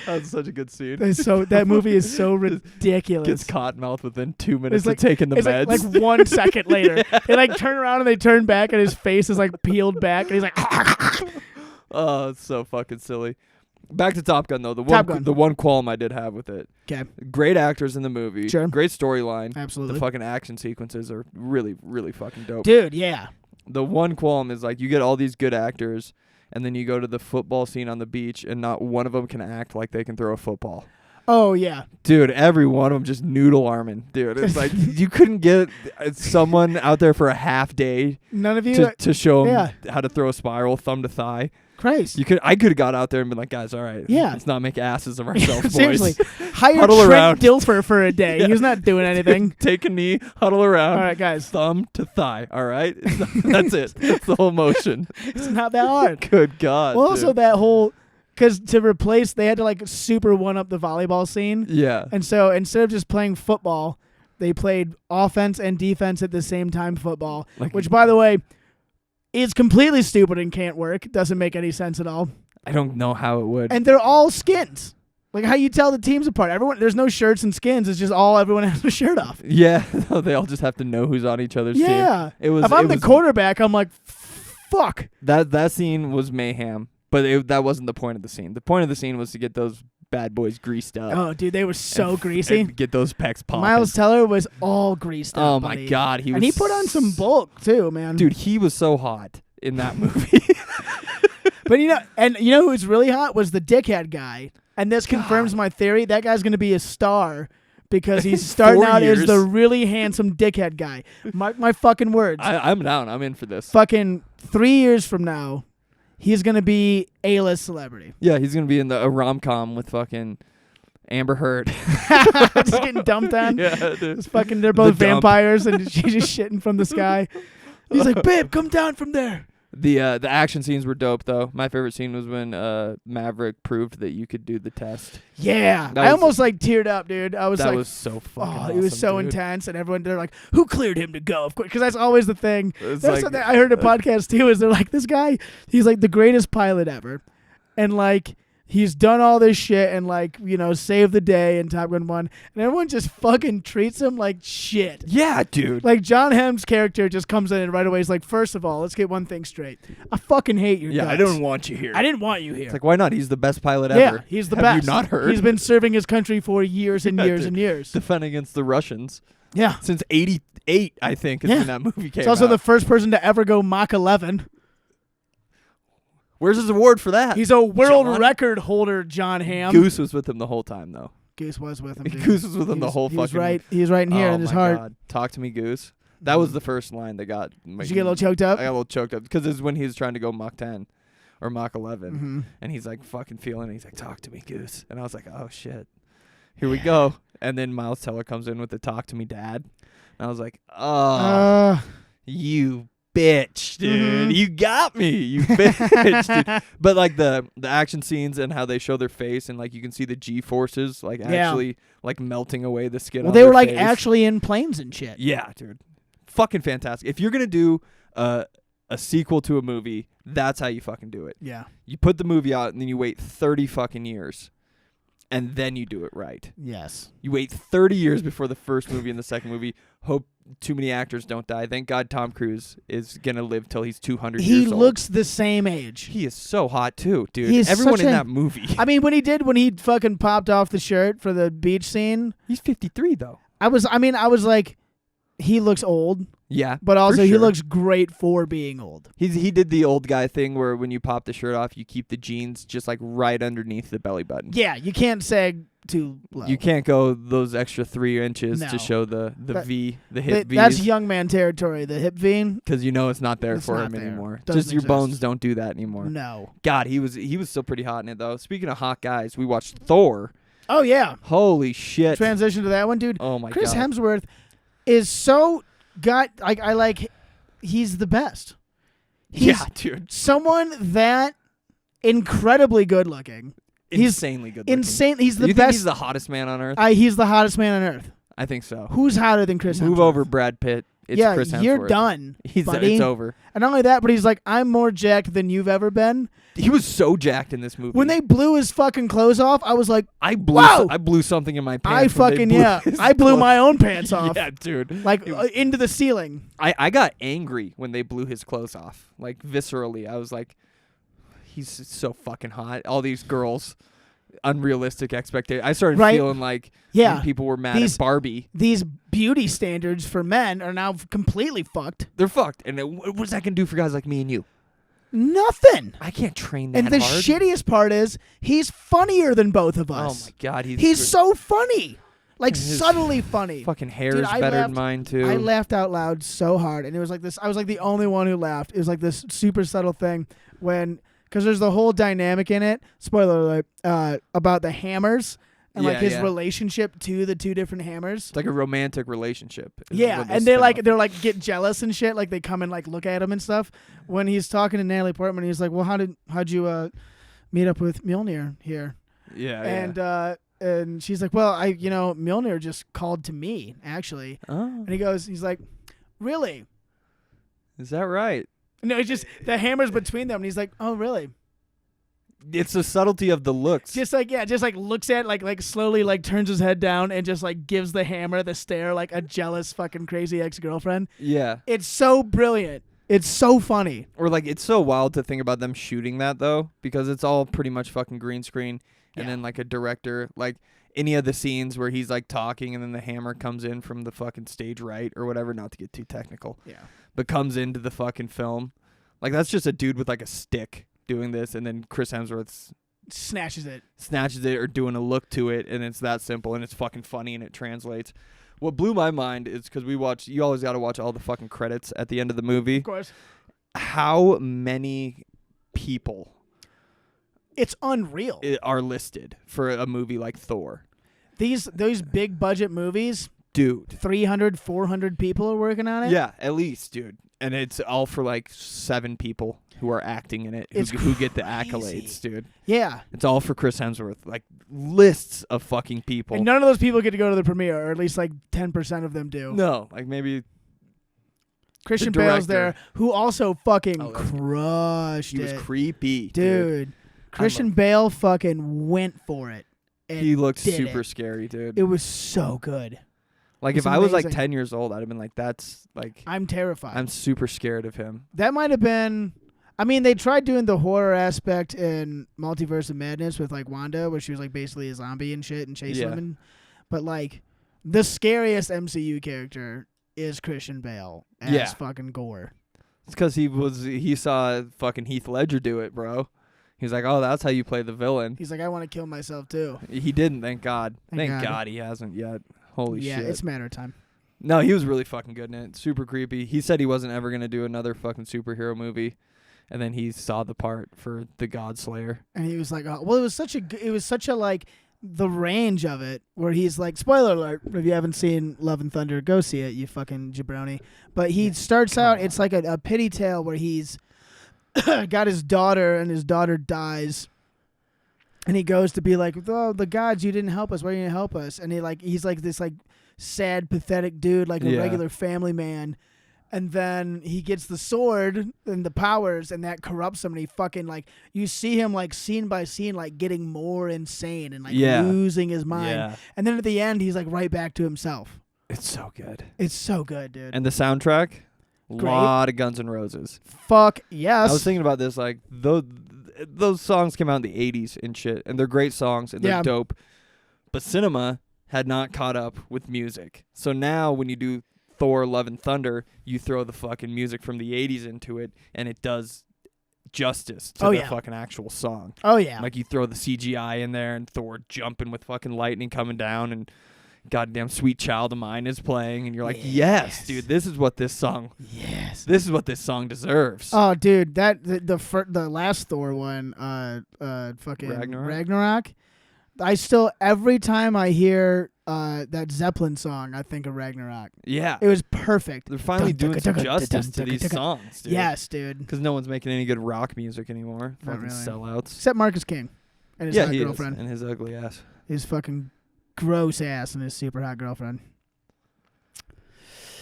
Speaker 3: that's such a good scene.
Speaker 2: that movie is so ridiculous.
Speaker 3: Gets cottonmouth within 2 minutes
Speaker 2: like-
Speaker 3: of taking the
Speaker 2: It's
Speaker 3: meds.
Speaker 2: like 1 second later. They like turn around and they turn back and his face is like peeled back and he's like
Speaker 3: Oh, it's so fucking silly. Back to Top Gun though.
Speaker 2: Top Gun.
Speaker 3: The one qualm I did have with it.
Speaker 2: Okay.
Speaker 3: Great actors in the movie.
Speaker 2: Sure.
Speaker 3: Great storyline.
Speaker 2: Absolutely.
Speaker 3: The fucking action sequences are really, really fucking dope.
Speaker 2: Dude, yeah.
Speaker 3: The one qualm is like you get all these good actors and then you go to the football scene on the beach and not one of them can act like they can throw a football.
Speaker 2: Oh yeah.
Speaker 3: Dude, every one of them just noodle arming. Dude, it's like you couldn't get someone out there for a half day
Speaker 2: None of you
Speaker 3: to show them
Speaker 2: Yeah.
Speaker 3: how to throw a spiral thumb to thigh.
Speaker 2: Christ.
Speaker 3: I could have got out there and been like, guys, all right,
Speaker 2: Yeah.
Speaker 3: let's not make asses of ourselves, boys.
Speaker 2: Seriously. Hire
Speaker 3: Huddle
Speaker 2: Trent
Speaker 3: around.
Speaker 2: Dilfer for a day.
Speaker 3: Yeah.
Speaker 2: He's not doing anything.
Speaker 3: Take a knee, huddle around.
Speaker 2: All right, guys.
Speaker 3: Thumb to thigh. All right, that's it. That's the whole motion.
Speaker 2: It's not that hard.
Speaker 3: Good God.
Speaker 2: Well, also
Speaker 3: dude.
Speaker 2: that whole, because to replace, they had to like super one up the volleyball scene.
Speaker 3: Yeah.
Speaker 2: And so instead of just playing football, they played offense and defense at the same time football,
Speaker 3: Like-
Speaker 2: which, by the way, is completely stupid and can't work. Doesn't make any sense at all.
Speaker 3: I don't know how it would.
Speaker 2: And they're all skins. Like how you tell the teams apart. There's no shirts and skins. It's just everyone has a shirt off.
Speaker 3: Yeah, they all just have to know who's on each other's team.
Speaker 2: Yeah.
Speaker 3: It was.
Speaker 2: If I'm
Speaker 3: it
Speaker 2: the
Speaker 3: was-
Speaker 2: quarterback, I'm like, fuck.
Speaker 3: that scene was mayhem, but that wasn't the point of the scene. The point of the scene was to get those bad boys greased up.
Speaker 2: Oh, dude, they were so
Speaker 3: and
Speaker 2: greasy.
Speaker 3: and get those pecs popping.
Speaker 2: Miles Teller was all greased up.
Speaker 3: Oh my
Speaker 2: buddy.
Speaker 3: God, he was.
Speaker 2: And he put on some bulk too, man.
Speaker 3: Dude, he was so hot in that movie.
Speaker 2: But you know who's really hot was the dickhead guy. And this confirms my theory. That guy's going to be a star because he's starting
Speaker 3: 4
Speaker 2: out as
Speaker 3: years.
Speaker 2: the really handsome dickhead guy. Mark my fucking words.
Speaker 3: I'm down. I'm in for this.
Speaker 2: Fucking 3 years from now, he's going to be A-list celebrity.
Speaker 3: Yeah, he's gonna be in a rom-com with fucking Amber Heard.
Speaker 2: Just getting dumped on.
Speaker 3: Yeah, dude.
Speaker 2: It's fucking, they're both
Speaker 3: dump.
Speaker 2: vampires and she's just shitting from the sky. He's like, babe, come down from there.
Speaker 3: The action scenes were dope though. My favorite scene was when Maverick proved that you could do the test.
Speaker 2: Yeah.
Speaker 3: That
Speaker 2: I
Speaker 3: was-
Speaker 2: almost like teared up, dude. I was
Speaker 3: That
Speaker 2: like,
Speaker 3: was so fucking
Speaker 2: oh,
Speaker 3: awesome,
Speaker 2: it was so
Speaker 3: dude.
Speaker 2: intense, and they're like, "Who cleared him to go?" Of course, because that's always the thing.
Speaker 3: It's
Speaker 2: That's
Speaker 3: like-
Speaker 2: something I heard a podcast too. Is they're like, this guy, he's like the greatest pilot ever, and like He's done all this shit and like, saved the day in Top Gun 1, and everyone just fucking treats him like shit.
Speaker 3: Yeah, dude.
Speaker 2: Like John Hamm's character just comes in and right away is like, first of all, let's get one thing straight. I fucking hate your guts.
Speaker 3: I don't want you here.
Speaker 2: I didn't want you here.
Speaker 3: It's like, why not? He's the best pilot
Speaker 2: yeah,
Speaker 3: ever.
Speaker 2: he's the
Speaker 3: Have
Speaker 2: best.
Speaker 3: you not heard?
Speaker 2: He's been serving his country for years and years
Speaker 3: dude.
Speaker 2: and years.
Speaker 3: Defending against the Russians.
Speaker 2: Yeah.
Speaker 3: Since 88, I think, is when that movie came
Speaker 2: He's also
Speaker 3: out.
Speaker 2: the first person to ever go Mach 11.
Speaker 3: Where's his award for that?
Speaker 2: He's a world
Speaker 3: John?
Speaker 2: record holder, John Hamm.
Speaker 3: Goose was with him the whole time, though.
Speaker 2: Goose was with him. Dude.
Speaker 3: Goose was with him the whole fucking...
Speaker 2: He's right in here in his heart.
Speaker 3: God. Talk to me, Goose. That was the first line that got...
Speaker 2: Did you get a little choked up?
Speaker 3: I got a little choked up because it's when he was trying to go Mach 10 or Mach 11.
Speaker 2: Mm-hmm.
Speaker 3: And he's like fucking feeling it. He's like, talk to me, Goose. And I was like, oh, shit. Here we go. And then Miles Teller comes in with the talk to me, Dad. And I was like, oh, you bitch, dude.
Speaker 2: Mhm.
Speaker 3: You got me, you bitch, dude. But like the action scenes and how they show their face and like you can see the G-forces like actually like melting away the skin
Speaker 2: Well,
Speaker 3: on
Speaker 2: they
Speaker 3: their
Speaker 2: were like
Speaker 3: face.
Speaker 2: actually in planes and shit.
Speaker 3: Yeah, dude. Fucking fantastic. If you're going to do a sequel to a movie, that's how you fucking do it.
Speaker 2: Yeah.
Speaker 3: You put the movie out and then you wait 30 fucking years. And then you do it right.
Speaker 2: Yes.
Speaker 3: You wait 30 years before the first movie and the second movie. Hope too many actors don't die. Thank God Tom Cruise is going to live till he's 200
Speaker 2: He
Speaker 3: years old.
Speaker 2: looks the same age.
Speaker 3: He is so hot too, dude.
Speaker 2: He's
Speaker 3: Everyone
Speaker 2: such
Speaker 3: in
Speaker 2: a-
Speaker 3: that movie.
Speaker 2: I mean, when he fucking popped off the shirt for the beach scene,
Speaker 3: He's 53 though.
Speaker 2: I was like, he looks old,
Speaker 3: Yeah.
Speaker 2: but also
Speaker 3: for
Speaker 2: he
Speaker 3: sure.
Speaker 2: looks great for being old.
Speaker 3: He did the old guy thing where when you pop the shirt off, you keep the jeans just like right underneath the belly button.
Speaker 2: Yeah, you can't sag too low.
Speaker 3: You can't go those extra 3 inches
Speaker 2: No.
Speaker 3: to show the
Speaker 2: That-
Speaker 3: V, the hip
Speaker 2: That's
Speaker 3: V's.
Speaker 2: young man territory. The hip V.
Speaker 3: Because you know it's not there
Speaker 2: It's
Speaker 3: for
Speaker 2: not
Speaker 3: him
Speaker 2: there.
Speaker 3: anymore.
Speaker 2: Doesn't
Speaker 3: Just your
Speaker 2: exist.
Speaker 3: bones don't do that anymore.
Speaker 2: No.
Speaker 3: God, he was still pretty hot in it though. Speaking of hot guys, we watched Thor.
Speaker 2: Oh yeah.
Speaker 3: Holy shit!
Speaker 2: Transition to that one, dude.
Speaker 3: Oh my
Speaker 2: Chris
Speaker 3: god.
Speaker 2: Hemsworth is so he's the best. He's
Speaker 3: Yeah, dude.
Speaker 2: someone that incredibly good looking. He's
Speaker 3: Insanely good. looking.
Speaker 2: Insane. He's the
Speaker 3: you
Speaker 2: best.
Speaker 3: think he's the hottest man on earth?
Speaker 2: He's the hottest man on earth.
Speaker 3: I think so.
Speaker 2: Who's hotter than Chris Hemsworth?
Speaker 3: Move over, Brad Pitt. It's
Speaker 2: yeah,
Speaker 3: Chris Hemsworth.
Speaker 2: you're done, buddy.
Speaker 3: It's over.
Speaker 2: And not only that, but he's like, I'm more jacked than you've ever been.
Speaker 3: He was so jacked in this movie.
Speaker 2: When they blew his fucking clothes off, I was like,
Speaker 3: I blew
Speaker 2: Whoa!
Speaker 3: I blew something in my
Speaker 2: I
Speaker 3: pants. when they
Speaker 2: fucking
Speaker 3: blew his
Speaker 2: I blew
Speaker 3: clothes.
Speaker 2: my own pants off.
Speaker 3: Yeah, dude.
Speaker 2: Like into the ceiling.
Speaker 3: I got angry when they blew his clothes off. Like viscerally. I was like, he's so fucking hot. All these girls, unrealistic expectations. I started
Speaker 2: Right.
Speaker 3: feeling like
Speaker 2: Yeah.
Speaker 3: when people were mad
Speaker 2: These-
Speaker 3: at Barbie.
Speaker 2: These beauty standards for men are now completely fucked.
Speaker 3: They're fucked. And what's that gonna do for guys like me and you?
Speaker 2: Nothing.
Speaker 3: I can't train that
Speaker 2: And the
Speaker 3: hard.
Speaker 2: shittiest part is he's funnier than both of
Speaker 3: Oh
Speaker 2: us.
Speaker 3: my god,
Speaker 2: He's so funny. Like
Speaker 3: His
Speaker 2: subtly funny.
Speaker 3: fucking hair
Speaker 2: Dude,
Speaker 3: is
Speaker 2: I
Speaker 3: better
Speaker 2: laughed-
Speaker 3: than mine too.
Speaker 2: I laughed out loud so hard, and it was like this. I was like the only one who laughed. It was like this super subtle thing because there's the whole dynamic in it. Spoiler alert about the hammers and like
Speaker 3: Yeah,
Speaker 2: his
Speaker 3: yeah.
Speaker 2: relationship to the two different hammers.
Speaker 3: It's like a romantic relationship. is
Speaker 2: Yeah,
Speaker 3: what this
Speaker 2: and they're
Speaker 3: spin-off-
Speaker 2: like get jealous and shit. Like they come and like look at him and stuff. When he's talking to Natalie Portman, he's like, "Well, how'd you meet up with Mjolnir here?"
Speaker 3: yeah,
Speaker 2: And she's like, "Well, Mjolnir just called to me actually."
Speaker 3: Oh,
Speaker 2: And he's like, "Really?"
Speaker 3: is that right?
Speaker 2: No, it's just the hammers between them, and he's like, "Oh, really?"
Speaker 3: It's the subtlety of the looks.
Speaker 2: Just like looks at it, like slowly like turns his head down and just like gives the hammer the stare like a jealous fucking crazy ex-girlfriend.
Speaker 3: Yeah.
Speaker 2: It's so brilliant. It's so funny.
Speaker 3: Or like it's so wild to think about them shooting that though, because it's all pretty much fucking green screen, and
Speaker 2: Yeah.
Speaker 3: then like a director, like any of the scenes where he's like talking and then the hammer comes in from the fucking stage right or whatever, not to get too technical,
Speaker 2: Yeah.
Speaker 3: but comes into the fucking film. Like that's just a dude with like a stick doing this, and then Chris Hemsworth
Speaker 2: Snatches it.
Speaker 3: snatches it or doing a look to it, and it's that simple, and it's fucking funny, and it translates. What blew my mind is because you always got to watch all the fucking credits at the end of the movie.
Speaker 2: Of course.
Speaker 3: How many people
Speaker 2: It's unreal.
Speaker 3: are listed for a movie like Thor?
Speaker 2: Those big budget movies,
Speaker 3: Dude.
Speaker 2: 300, 400 people are working on it.
Speaker 3: Yeah, at least, dude. And it's all for like 7 people who are acting in it
Speaker 2: It's
Speaker 3: who get the
Speaker 2: crazy.
Speaker 3: accolades, dude.
Speaker 2: Yeah.
Speaker 3: It's all for Chris Hemsworth. Like lists of fucking people.
Speaker 2: And none of those people get to go to the premiere, or at least like 10% of them do.
Speaker 3: No, like maybe
Speaker 2: Christian
Speaker 3: the
Speaker 2: Bale's
Speaker 3: director.
Speaker 2: there, who also fucking
Speaker 3: Oh, that's-
Speaker 2: crushed
Speaker 3: he was
Speaker 2: it.
Speaker 3: creepy,
Speaker 2: Dude. Christian Bale fucking went for it. And
Speaker 3: He looked
Speaker 2: did
Speaker 3: super
Speaker 2: it.
Speaker 3: scary, dude.
Speaker 2: It was so good.
Speaker 3: Like
Speaker 2: it's
Speaker 3: if I was like
Speaker 2: amazing.
Speaker 3: 10 years old, I'd have been like, that's like
Speaker 2: I'm terrified.
Speaker 3: I'm super scared of him.
Speaker 2: That might have been. I mean, they tried doing the horror aspect in Multiverse of Madness with like Wanda, where she was like basically a zombie and shit and chasing
Speaker 3: Yeah.
Speaker 2: them. But like, the scariest MCU character is Christian Bale as
Speaker 3: Yeah.
Speaker 2: fucking Gore.
Speaker 3: It's because he saw fucking Heath Ledger do it, bro. He's like, oh, that's how you play the villain.
Speaker 2: He's like, I want to kill myself too.
Speaker 3: He didn't, thank God.
Speaker 2: Thank
Speaker 3: Thank
Speaker 2: God.
Speaker 3: God he hasn't yet. Holy
Speaker 2: Yeah,
Speaker 3: shit.
Speaker 2: it's a matter of time.
Speaker 3: No, he was really fucking good in it. Super creepy. He said he wasn't ever going to do another fucking superhero movie. And then he saw the part for the Godslayer.
Speaker 2: And he was like, oh, well, it was such a like the range of it where he's like, spoiler alert, if you haven't seen Love and Thunder, go see it, you fucking jabroni. But he starts out, it's like a pity tale where he's got his daughter and his daughter dies. And he goes to be like, oh, the gods, you didn't help us. Why didn't you help us? And he's like this like sad, pathetic dude, like a
Speaker 3: Yeah.
Speaker 2: regular family man. And then he gets the sword and the powers, and that corrupts him. And he fucking like you see him like scene by scene, like getting more insane and like
Speaker 3: Yeah.
Speaker 2: losing his mind.
Speaker 3: Yeah.
Speaker 2: And then at the end, he's like right back to himself.
Speaker 3: It's so good.
Speaker 2: It's so good, dude.
Speaker 3: And the soundtrack,
Speaker 2: Great.
Speaker 3: lot of Guns N' Roses.
Speaker 2: Fuck yes.
Speaker 3: I was thinking about this, like, those songs came out in the 80s and shit, and they're great songs, and they're
Speaker 2: Yeah.
Speaker 3: dope. But cinema had not caught up with music. So now when you do Thor, Love and Thunder, you throw the fucking music from the 80s into it, and it does justice to
Speaker 2: Oh,
Speaker 3: the
Speaker 2: yeah.
Speaker 3: fucking actual song.
Speaker 2: Oh yeah.
Speaker 3: Like, you throw the CGI in there, and Thor jumping with fucking lightning coming down, and goddamn Sweet Child of Mine is playing, and you're like, yes,
Speaker 2: Yes.
Speaker 3: dude, this is what this song deserves.
Speaker 2: Oh, dude, the last Thor one, fucking Ragnarok. I still every time I hear that Zeppelin song, I think of Ragnarok.
Speaker 3: Yeah.
Speaker 2: It was perfect.
Speaker 3: They're finally doing some justice to these songs, dude.
Speaker 2: Yes, dude.
Speaker 3: Because no one's making any good rock music anymore.
Speaker 2: Not
Speaker 3: Fucking
Speaker 2: really.
Speaker 3: sellouts.
Speaker 2: Except Marcus King and his
Speaker 3: Yeah,
Speaker 2: hot
Speaker 3: he
Speaker 2: girlfriend.
Speaker 3: is. And his ugly ass.
Speaker 2: His fucking gross ass and his super hot girlfriend.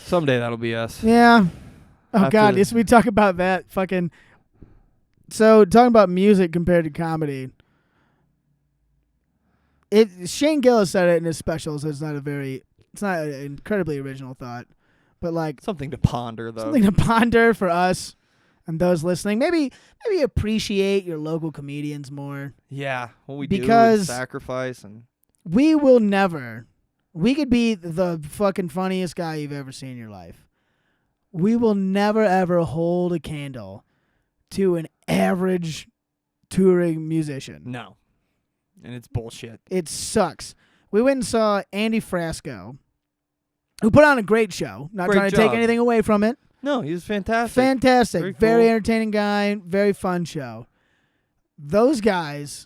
Speaker 3: Someday that'll be us.
Speaker 2: Yeah. Oh
Speaker 3: After
Speaker 2: God,
Speaker 3: the-
Speaker 2: yes, we talk about that fucking. So talking about music compared to comedy. Shane Gillis said it in his specials. It's not an incredibly original thought, but like
Speaker 3: Something to ponder, though.
Speaker 2: something to ponder for us and those listening. Maybe appreciate your local comedians more.
Speaker 3: Yeah. What we do
Speaker 2: Because-
Speaker 3: is sacrifice and...
Speaker 2: We will never. We could be the fucking funniest guy you've ever seen in your life. We will never ever hold a candle to an average touring musician.
Speaker 3: No. And it's bullshit.
Speaker 2: It sucks. We went and saw Andy Frasco, who put on a great show. Not
Speaker 3: Great
Speaker 2: trying to take
Speaker 3: job.
Speaker 2: anything away from it.
Speaker 3: No, he was fantastic.
Speaker 2: Fantastic.
Speaker 3: Very
Speaker 2: Very
Speaker 3: cool.
Speaker 2: entertaining guy. Very fun show. Those guys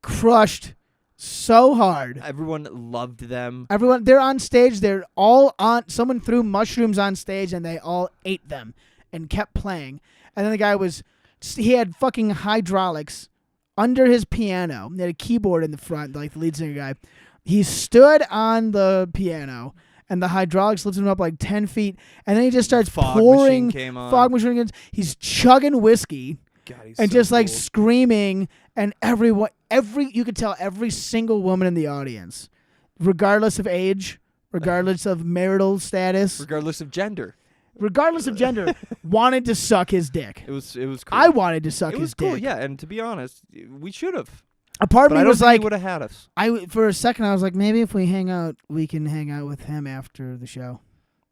Speaker 2: crushed so hard.
Speaker 3: Everyone loved them.
Speaker 2: Everyone, they're on stage. They're all on. Someone threw mushrooms on stage, and they all ate them and kept playing. And then the guy he had fucking hydraulics under his piano. He had a keyboard in the front, like the lead singer guy. He stood on the piano, and the hydraulics lifted him up like 10 feet. And then he just starts
Speaker 3: Fog
Speaker 2: pouring
Speaker 3: machine came on.
Speaker 2: fog machine. He's chugging whiskey.
Speaker 3: God, he's
Speaker 2: And
Speaker 3: so
Speaker 2: just like
Speaker 3: cool.
Speaker 2: screaming, and you could tell every single woman in the audience, regardless of age, regardless of marital status,
Speaker 3: regardless of gender.
Speaker 2: regardless of gender, wanted to suck his dick.
Speaker 3: It was cool.
Speaker 2: I wanted to suck
Speaker 3: It
Speaker 2: his
Speaker 3: was cool,
Speaker 2: dick.
Speaker 3: yeah. And to be honest, we should have.
Speaker 2: A part of
Speaker 3: But
Speaker 2: me
Speaker 3: I don't
Speaker 2: was
Speaker 3: think
Speaker 2: like,
Speaker 3: he would have had us.
Speaker 2: for a second, I was like, maybe if we hang out, we can hang out with him after the show.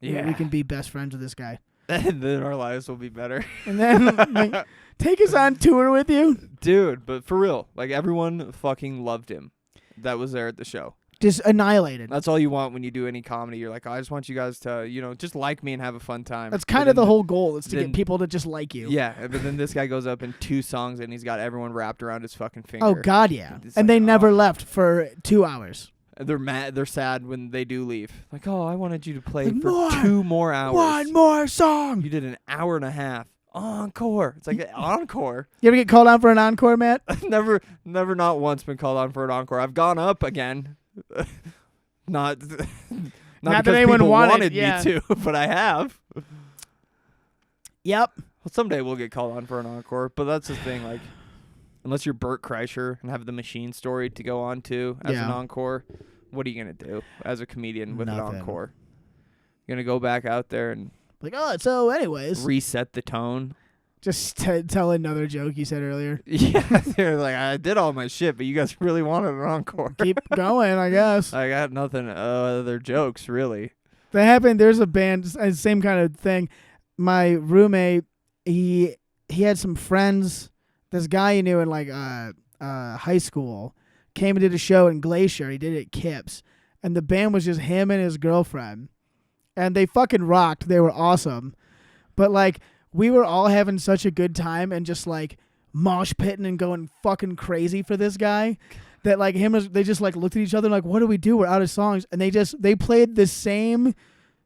Speaker 3: Yeah.
Speaker 2: We can be best friends with this guy.
Speaker 3: And then our lives will be better.
Speaker 2: And then like, take us on tour with you.
Speaker 3: Dude, but for real, like everyone fucking loved him. That was there at the show.
Speaker 2: Just annihilated.
Speaker 3: That's all you want when you do any comedy. You're like, I just want you guys to, just like me and have a fun time.
Speaker 2: That's
Speaker 3: But
Speaker 2: kind of
Speaker 3: then
Speaker 2: the whole goal, is to
Speaker 3: then-
Speaker 2: get people to just like you.
Speaker 3: Yeah, but then this guy goes up in 2 songs and he's got everyone wrapped around his fucking finger.
Speaker 2: Oh, God, yeah.
Speaker 3: It's
Speaker 2: And
Speaker 3: like,
Speaker 2: they never
Speaker 3: oh.
Speaker 2: left for 2 hours.
Speaker 3: And they're mad. They're sad when they do leave. Like, oh, I wanted you to play
Speaker 2: Like,
Speaker 3: for
Speaker 2: more!
Speaker 3: 2 more hours.
Speaker 2: One more song.
Speaker 3: You did an hour and a half. Encore. It's like an encore.
Speaker 2: You ever get called on for an encore, Matt?
Speaker 3: I've never not once been called on for an encore. I've gone up again. not
Speaker 2: Not that
Speaker 3: because
Speaker 2: anyone
Speaker 3: people
Speaker 2: wanted,
Speaker 3: me
Speaker 2: yeah.
Speaker 3: to, but I have.
Speaker 2: Yep.
Speaker 3: Well, someday we'll get called on for an encore, but that's the thing. Like, unless you're Bert Kreischer and have the Machine Story to go on to as an
Speaker 2: Yeah.
Speaker 3: encore, what are you going to do as a comedian with
Speaker 2: Nothing.
Speaker 3: an encore? You're going to go back out there and
Speaker 2: Like, oh, so anyways,
Speaker 3: reset the tone?
Speaker 2: just tell another joke you said earlier.
Speaker 3: Yeah, they're like, I did all my shit, but you guys really wanted an encore.
Speaker 2: Keep going, I guess.
Speaker 3: I got nothing other jokes, really.
Speaker 2: That happened. There's a band, same kind of thing. My roommate, he had some friends. This guy he knew in like high school came and did a show in Glacier. He did it at Kip's, and the band was just him and his girlfriend, and they fucking rocked. They were awesome, but like we were all having such a good time and just like mosh pitting and going fucking crazy for this guy. That like they just like looked at each other like, what do we do? We're out of songs, and they played the same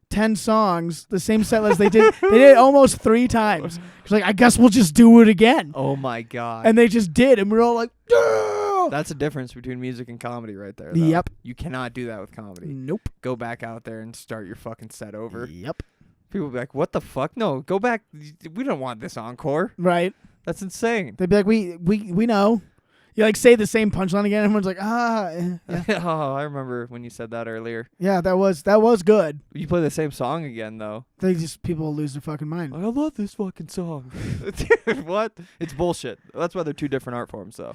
Speaker 2: 10 songs, the same set list they did. They did it almost 3 times. It's like, I guess we'll just do it again.
Speaker 3: Oh my god!
Speaker 2: And they just did, and we were all like, "Yeah!"
Speaker 3: That's the difference between music and comedy, right there. Though.
Speaker 2: Yep.
Speaker 3: You cannot do that with comedy.
Speaker 2: Nope.
Speaker 3: Go back out there and start your fucking set over.
Speaker 2: Yep.
Speaker 3: People will be like, "What the fuck? No, go back. We don't want this encore.
Speaker 2: Right.
Speaker 3: That's insane."
Speaker 2: They'd be like, we know. You like say the same punchline again. Everyone's like, yeah.
Speaker 3: Oh, I remember when you said that earlier.
Speaker 2: Yeah, that was good.
Speaker 3: You play the same song again, though.
Speaker 2: People lose their fucking mind.
Speaker 3: I love this fucking song. Dude, what? It's bullshit. That's why they're two different art forms, though.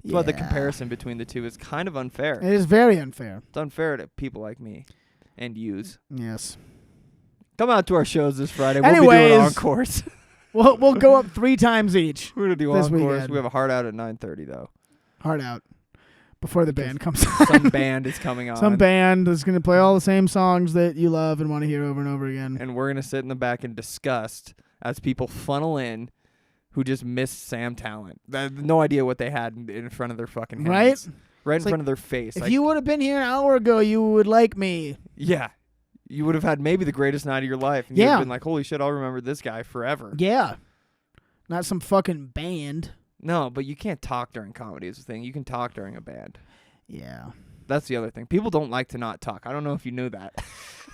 Speaker 3: That's why the comparison between the two is kind of unfair.
Speaker 2: It is very unfair.
Speaker 3: It's unfair to people like me and yous.
Speaker 2: Yes.
Speaker 3: Come out to our shows this Friday.
Speaker 2: Anyways,
Speaker 3: we'll be doing encores.
Speaker 2: We'll go up 3 times each.
Speaker 3: We're gonna do
Speaker 2: this
Speaker 3: encores.
Speaker 2: weekend.
Speaker 3: We have a Heart Out at 9:30 though.
Speaker 2: Heart out. Before the band comes
Speaker 3: Some band is coming on.
Speaker 2: Some band is going to play all the same songs that you love and want to hear over and over again.
Speaker 3: And we're gonna sit in the back in disgust as people funnel in who just missed Sam Tallent. They have no idea what they had in front of their fucking hands. Right in front of their face.
Speaker 2: If
Speaker 3: like,
Speaker 2: you would have been here an hour ago, you would like me.
Speaker 3: yeah. You would have had maybe the greatest night of your life. And you'd have been like, holy shit, I'll remember this guy forever.
Speaker 2: Yeah. Not some fucking band.
Speaker 3: No, but you can't talk during comedy is the thing. You can talk during a band.
Speaker 2: Yeah.
Speaker 3: That's the other thing. People don't like to not talk. I don't know if you knew that.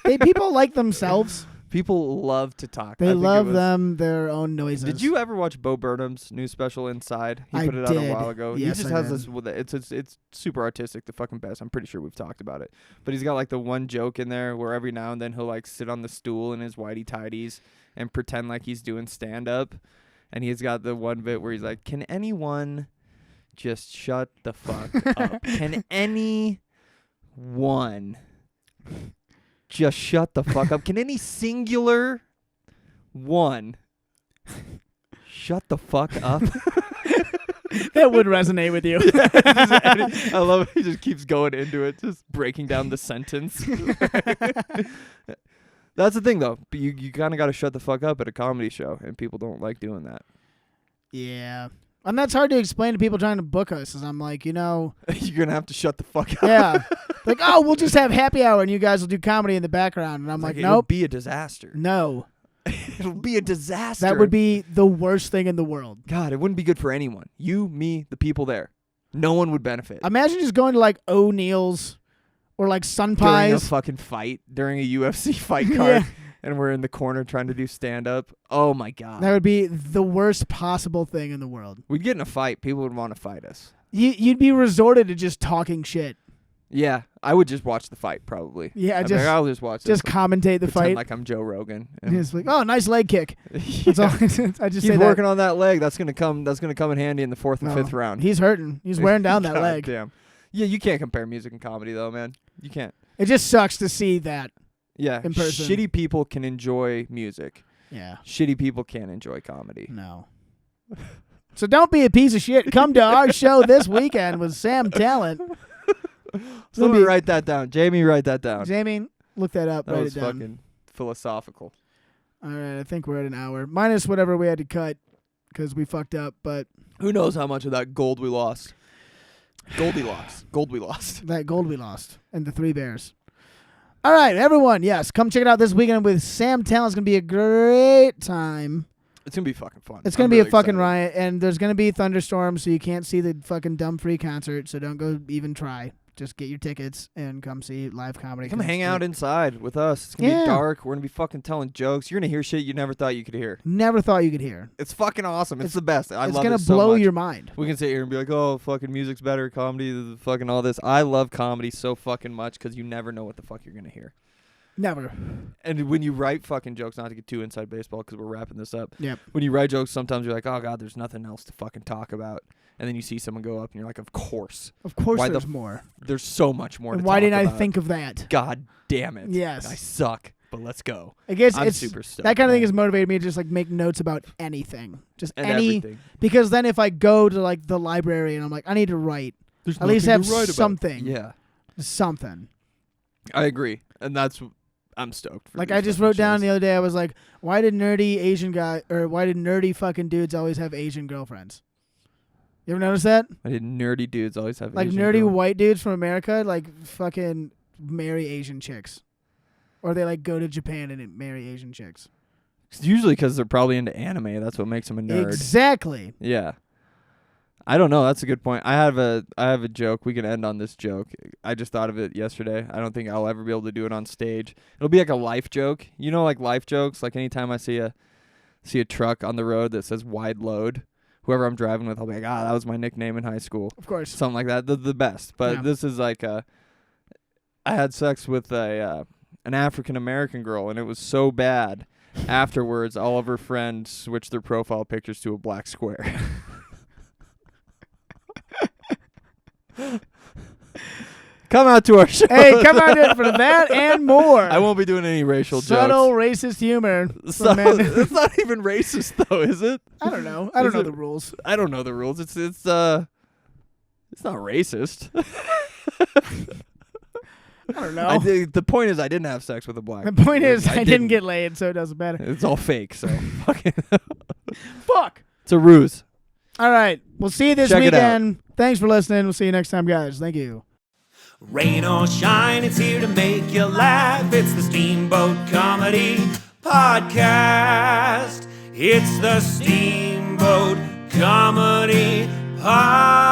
Speaker 2: People like themselves.
Speaker 3: People love to talk.
Speaker 2: They love their own noises.
Speaker 3: Did you ever watch Bo Burnham's new special Inside? He
Speaker 2: I
Speaker 3: put it out a
Speaker 2: did.
Speaker 3: while ago.
Speaker 2: Yes,
Speaker 3: he just
Speaker 2: I
Speaker 3: has
Speaker 2: did.
Speaker 3: this with it. It's super artistic, the fucking best. I'm pretty sure we've talked about it. But he's got like the one joke in there where every now and then he'll like sit on the stool in his whitey tighties and pretend like he's doing stand up. And he's got the one bit where he's like, "Can anyone just shut the fuck up? Can anyone just shut the fuck up? Can any singular one shut the fuck up?"
Speaker 2: That would resonate with you.
Speaker 3: I love it. He just keeps going into it, just breaking down the sentence. That's the thing, though. You kind of got to shut the fuck up at a comedy show, and people don't like doing that.
Speaker 2: Yeah. And that's hard to explain to people trying to book us. Is I'm like,
Speaker 3: You're going to have to shut the fuck up.
Speaker 2: yeah. Like, oh, we'll just have happy hour and you guys will do comedy in the background. And I'm like,
Speaker 3: It'll
Speaker 2: nope.
Speaker 3: be a disaster.
Speaker 2: No.
Speaker 3: It'll be a disaster.
Speaker 2: That would be the worst thing in the world.
Speaker 3: God, it wouldn't be good for anyone. You, me, the people there. No one would benefit.
Speaker 2: Imagine just going to like O'Neill's or like Sun
Speaker 3: During a
Speaker 2: Pies.
Speaker 3: fucking fight, during a UFC fight card,
Speaker 2: Yeah.
Speaker 3: and we're in the corner trying to do stand-up. Oh, my God.
Speaker 2: That would be the worst possible thing in the world.
Speaker 3: We'd get in a fight. People would want to fight us.
Speaker 2: You'd be resorted to just talking shit.
Speaker 3: Yeah, I would just watch the fight, probably.
Speaker 2: Yeah,
Speaker 3: I'd be like, I'll just watch this.
Speaker 2: just commentate the
Speaker 3: Pretend
Speaker 2: fight.
Speaker 3: like I'm Joe Rogan.
Speaker 2: And it's like, oh, nice leg kick. That's all. I just
Speaker 3: Keep
Speaker 2: say
Speaker 3: working
Speaker 2: that.
Speaker 3: on that leg. That's gonna come in handy in the 4th and
Speaker 2: No.
Speaker 3: 5th round.
Speaker 2: He's hurting. He's wearing down that
Speaker 3: God
Speaker 2: leg.
Speaker 3: Damn. Yeah, you can't compare music and comedy though, man. You can't.
Speaker 2: It just sucks to see that.
Speaker 3: Yeah,
Speaker 2: In person.
Speaker 3: shitty people can enjoy music.
Speaker 2: Yeah.
Speaker 3: Shitty people can't enjoy comedy.
Speaker 2: No. So don't be a piece of shit. Come to our show this weekend with Sam Tallent.
Speaker 3: Somebody write that down. Jamie, write that down.
Speaker 2: Jamie, look that up.
Speaker 3: That
Speaker 2: Write
Speaker 3: was
Speaker 2: it down.
Speaker 3: fucking philosophical.
Speaker 2: All right, I think we're at an hour. Minus whatever we had to cut because we fucked up, but
Speaker 3: Who knows how much of that gold we lost? Goldilocks. Gold we lost.
Speaker 2: that gold we lost and the 3 Bears. All right, everyone, yes, come check it out this weekend with Sam Tallent. It's going to be a great time.
Speaker 3: It's gonna be fucking fun.
Speaker 2: It's going
Speaker 3: I'm
Speaker 2: to be
Speaker 3: really
Speaker 2: a fucking
Speaker 3: excited.
Speaker 2: riot, and there's going to be thunderstorms, so you can't see the fucking Dumb Free concert, so don't go even try. just get your tickets and come see live comedy.
Speaker 3: Come
Speaker 2: 'cause
Speaker 3: hang
Speaker 2: it's
Speaker 3: out
Speaker 2: great.
Speaker 3: inside with us. It's gonna
Speaker 2: Yeah.
Speaker 3: be dark. We're gonna be fucking telling jokes. You're gonna hear shit you never thought you could hear.
Speaker 2: Never thought you could hear.
Speaker 3: It's fucking awesome. It's the best. I
Speaker 2: It's
Speaker 3: love
Speaker 2: gonna
Speaker 3: it so
Speaker 2: blow
Speaker 3: much.
Speaker 2: your mind.
Speaker 3: We can sit here and be like, oh, fucking music's better, comedy, fucking all this. I love comedy so fucking much because you never know what the fuck you're going to hear.
Speaker 2: Never.
Speaker 3: And when you write fucking jokes, not to get too inside baseball because we're wrapping this up.
Speaker 2: Yep.
Speaker 3: When you write jokes, sometimes you're like, oh, God, there's nothing else to fucking talk about. And then you see someone go up and you're like, of course.
Speaker 2: Of course
Speaker 3: Why
Speaker 2: there's more.
Speaker 3: There's so much more
Speaker 2: And
Speaker 3: to
Speaker 2: why
Speaker 3: talk
Speaker 2: didn't I
Speaker 3: about.
Speaker 2: think of that?
Speaker 3: God damn it.
Speaker 2: Yes.
Speaker 3: I suck, but let's go.
Speaker 2: I guess
Speaker 3: I'm
Speaker 2: it's
Speaker 3: super stoked.
Speaker 2: that kind of thing
Speaker 3: man.
Speaker 2: has motivated me to just like make notes about anything. Just
Speaker 3: And
Speaker 2: any
Speaker 3: everything.
Speaker 2: because then if I go to like the library and I'm like, I need to write.
Speaker 3: There's
Speaker 2: At least
Speaker 3: nothing
Speaker 2: have
Speaker 3: to write about.
Speaker 2: something.
Speaker 3: Yeah.
Speaker 2: Something.
Speaker 3: I agree. And that's I'm stoked for
Speaker 2: Like
Speaker 3: these
Speaker 2: I just
Speaker 3: fucking
Speaker 2: wrote down
Speaker 3: shows.
Speaker 2: the other day, I was like, why did nerdy fucking dudes always have Asian girlfriends? You ever notice that?
Speaker 3: I did nerdy dudes always have
Speaker 2: Like
Speaker 3: Asian
Speaker 2: nerdy
Speaker 3: girl.
Speaker 2: white dudes from America, like fucking marry Asian chicks. Or they like go to Japan and marry Asian chicks.
Speaker 3: It's usually because they're probably into anime. That's what makes them a nerd.
Speaker 2: Exactly.
Speaker 3: Yeah. I don't know. That's a good point. I have a joke. We can end on this joke. I just thought of it yesterday. I don't think I'll ever be able to do it on stage. It'll be like a life joke. You know, like life jokes. Like anytime I see a truck on the road that says wide load, whoever I'm driving with, I'll be like, that was my nickname in high school.
Speaker 2: Of course.
Speaker 3: Something like that. The best. But
Speaker 2: Yeah.
Speaker 3: this is like I had sex with an African American girl, and it was so bad. Afterwards, all of her friends switched their profile pictures to a black square. Come out to our show.
Speaker 2: Hey, come on in for that and more.
Speaker 3: I won't be doing any racial
Speaker 2: Subtle
Speaker 3: jokes.
Speaker 2: racist humor. from
Speaker 3: Subtle.
Speaker 2: men.
Speaker 3: It's not even racist though, is it?
Speaker 2: I don't know. I don't
Speaker 3: Is
Speaker 2: know
Speaker 3: it-
Speaker 2: the rules.
Speaker 3: I don't know the rules. It's not racist.
Speaker 2: I don't know.
Speaker 3: The point is I didn't have sex with a black.
Speaker 2: The point is, I didn't
Speaker 3: didn't
Speaker 2: get laid, so it doesn't matter.
Speaker 3: It's all fake. So fucking.
Speaker 2: Fuck.
Speaker 3: It's a ruse.
Speaker 2: All right. We'll see you this
Speaker 3: Check it out.
Speaker 2: weekend. Thanks for listening. We'll see you next time, guys. Thank you.
Speaker 1: Rain or shine, it's here to make you laugh. It's the Steamboat Comedy Podcast. It's the Steamboat Comedy Podcast.